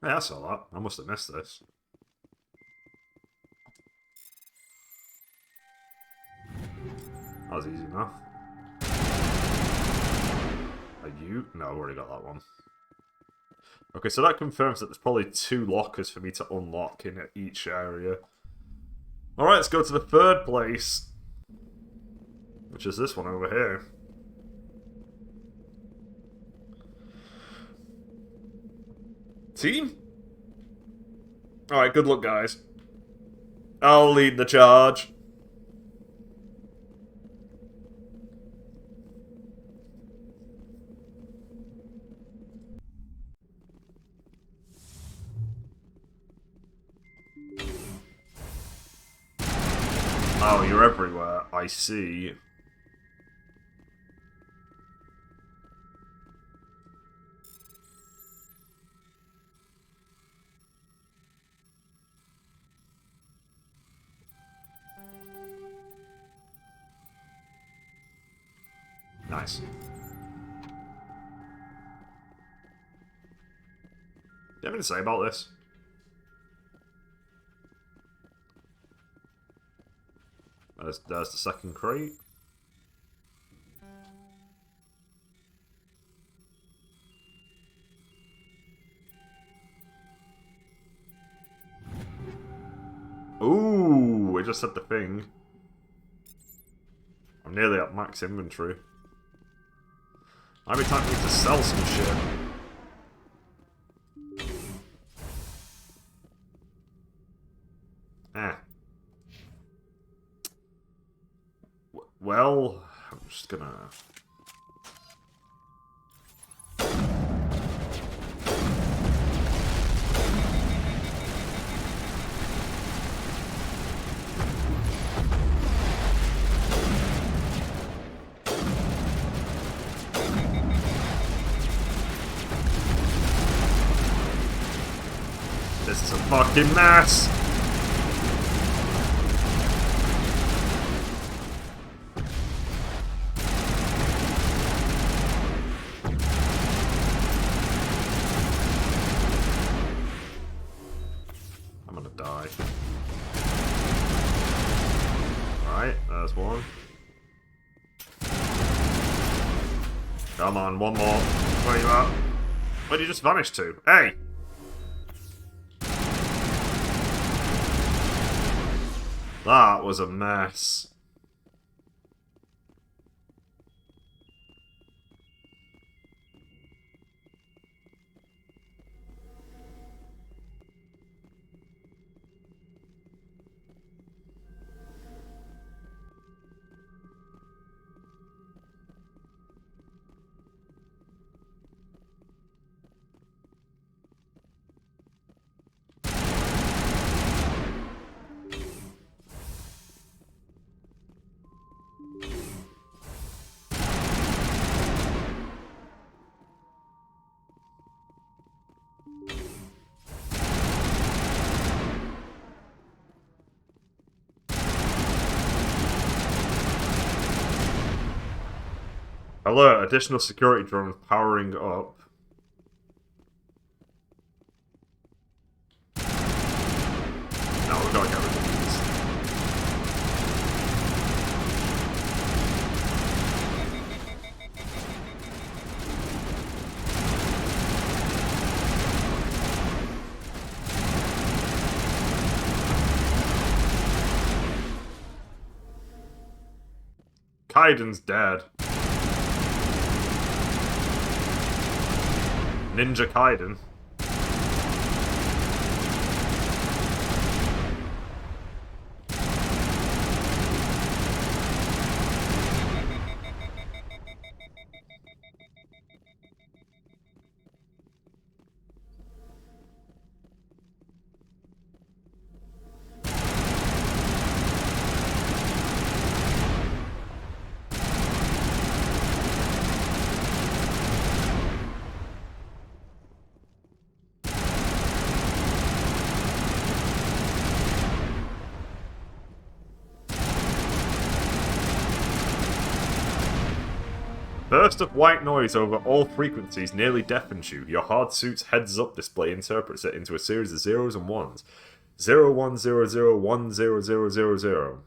Yeah, I saw that. I must have missed this. That was easy enough. Are you? No, I've already got that one. Okay, so that confirms that there's probably 2 lockers for me to unlock in each area. Alright, let's go to the 3rd place. Which is this one over here. Team? Alright, good luck, guys. I'll lead the charge. Oh, you're everywhere. I see. Nice. Do you have anything to say about this? There's the 2nd crate. Ooh, we just said the thing. I'm nearly at max inventory. Might be time for me to sell some shit. Well, I'm just gonna... This is a fucking mess! I'm gonna die. Alright, there's one. Come on, one more. Where you at? Where'd you just vanish to? Hey! That was a mess. Alert, additional security drones powering up. Now we've got to get rid of these. Kaiden's dead. Ninja Kaiden. Burst of white noise over all frequencies nearly deafens you. Your hard suit's heads-up display interprets it into a series of zeros and ones. 0100100000.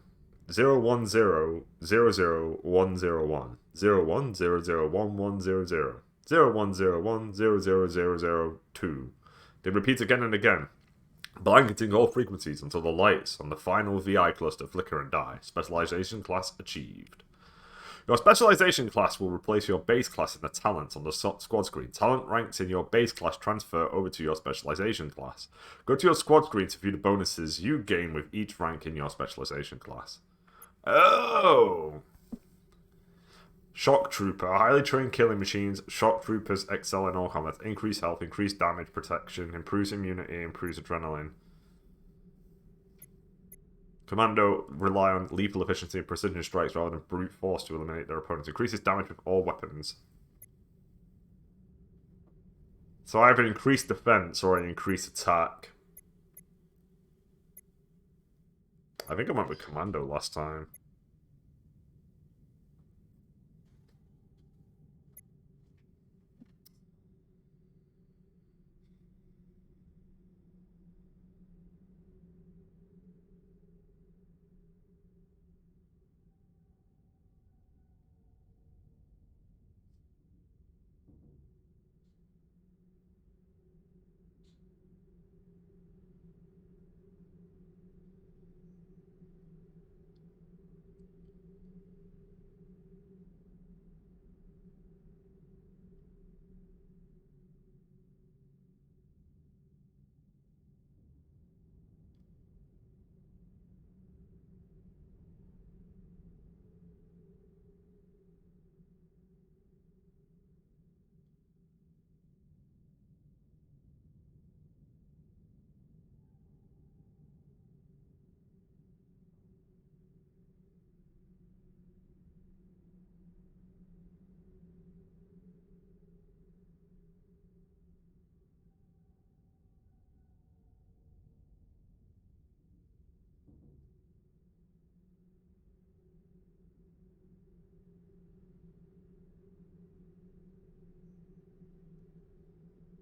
01000101. 01001100. 0101000002. They repeat again and again, blanketing all frequencies until the lights on the final VI cluster flicker and die. Specialization class achieved. Your specialization class will replace your base class in the talent on the squad screen. Talent ranks in your base class transfer over to your specialization class. Go to your squad screen to view the bonuses you gain with each rank in your specialization class. Oh! Shock Trooper. Highly trained killing machines. Shock Troopers excel in all combat. Increase health, increase damage, protection, improves immunity, improves adrenaline. Commando rely on lethal efficiency and precision strikes rather than brute force to eliminate their opponents. Increases damage with all weapons. So either increase defense or increase attack. I think I went with Commando last time.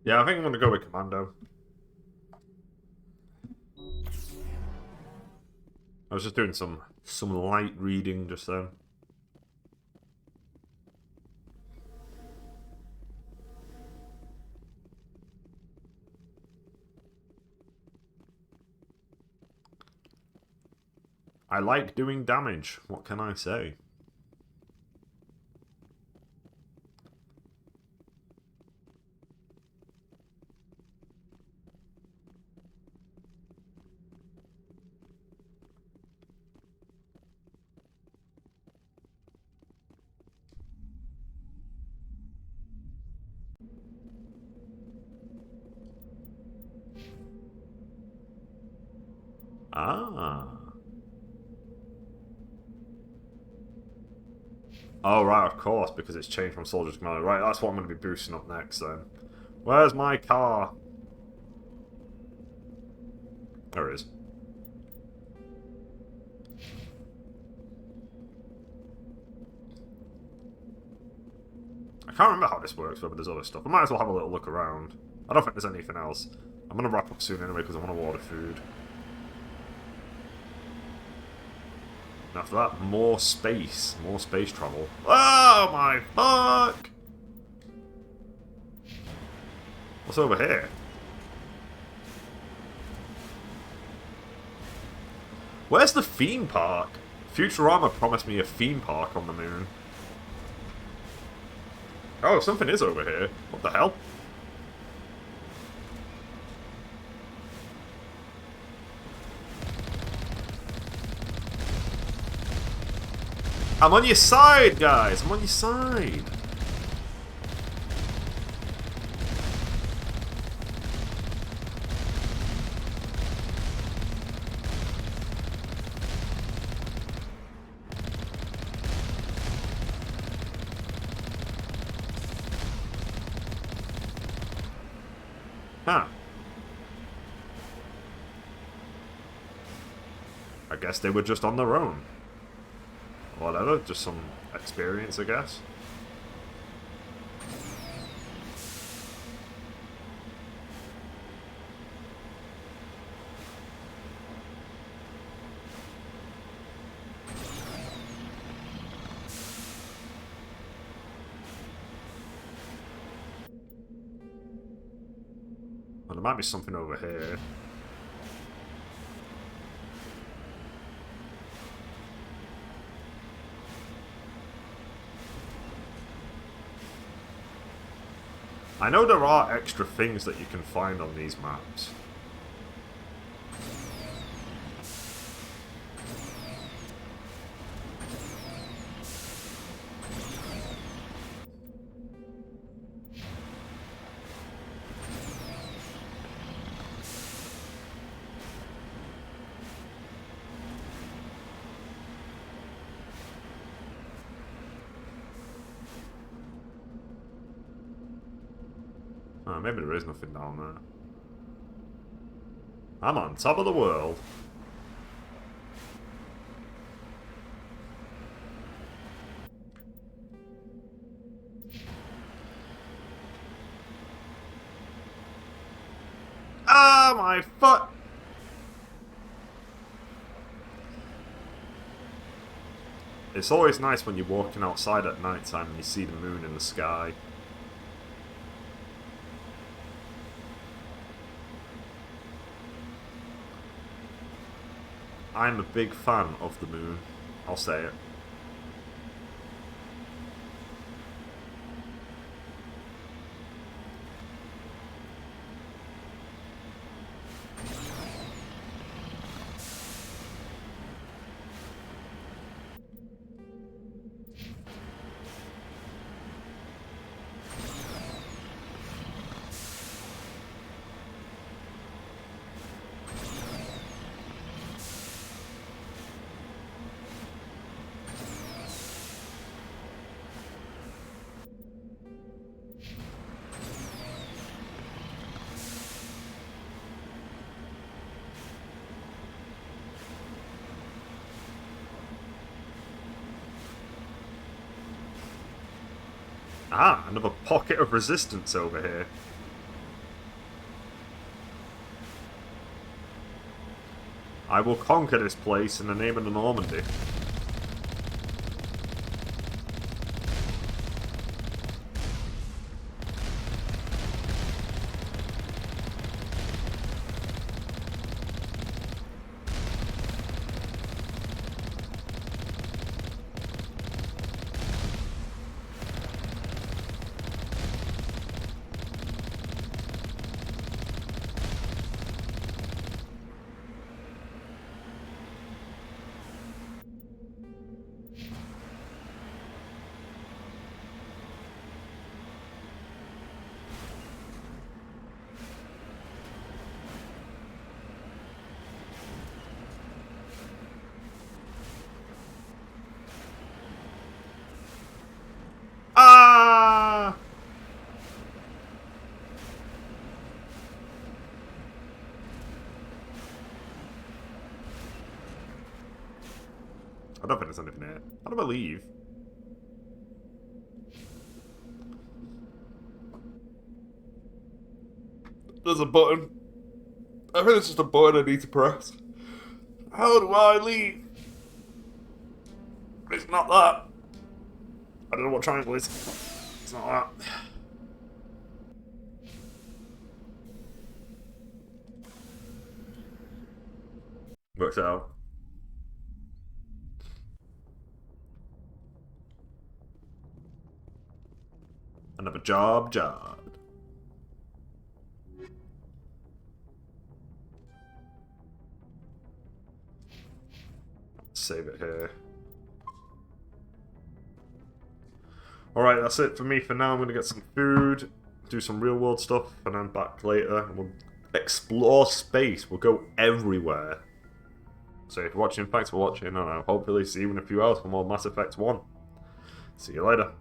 Yeah, I think I'm going to go with Commando. I was just doing some light reading just then. I like doing damage. What can I say? Ah. Oh, right, of course, because it's changed from Soldier to Commander. Right, that's what I'm going to be boosting up next, then. Where's my car? There it is. can't remember how this works, whether there's other stuff. I might as well have a little look around. I don't think there's anything else. I'm going to wrap up soon anyway, because I want to order food. And after that, more space. More space travel. Oh my fuck! What's over here? Where's the theme park? Futurama promised me a theme park on the moon. Oh, something is over here. What the hell? I'm on your side, guys! I'm on your side! Huh. I guess they were just on their own. Whatever, just some experience, I guess. Well, there might be something over here. I know there are extra things that you can find on these maps. Oh, maybe there is nothing down there. I'm on top of the world. Ah, my foot! It's always nice when you're walking outside at night time and you see the moon in the sky. I'm a big fan of the moon. I'll say it. Ah, another pocket of resistance over here. I will conquer this place in the name of the Normandy. I don't think there's anything here. How do I leave? There's a button. I think it's just a button I need to press. How do I leave? It's not that. I don't know what triangle is. It's not that. Works out. Another job. Save it here. Alright, that's it for me for now. I'm going to get some food, do some real world stuff, and then back later. And we'll explore space. We'll go everywhere. So if you're watching, thanks for watching, and I'll hopefully see you in a few hours for more Mass Effect 1. See you later.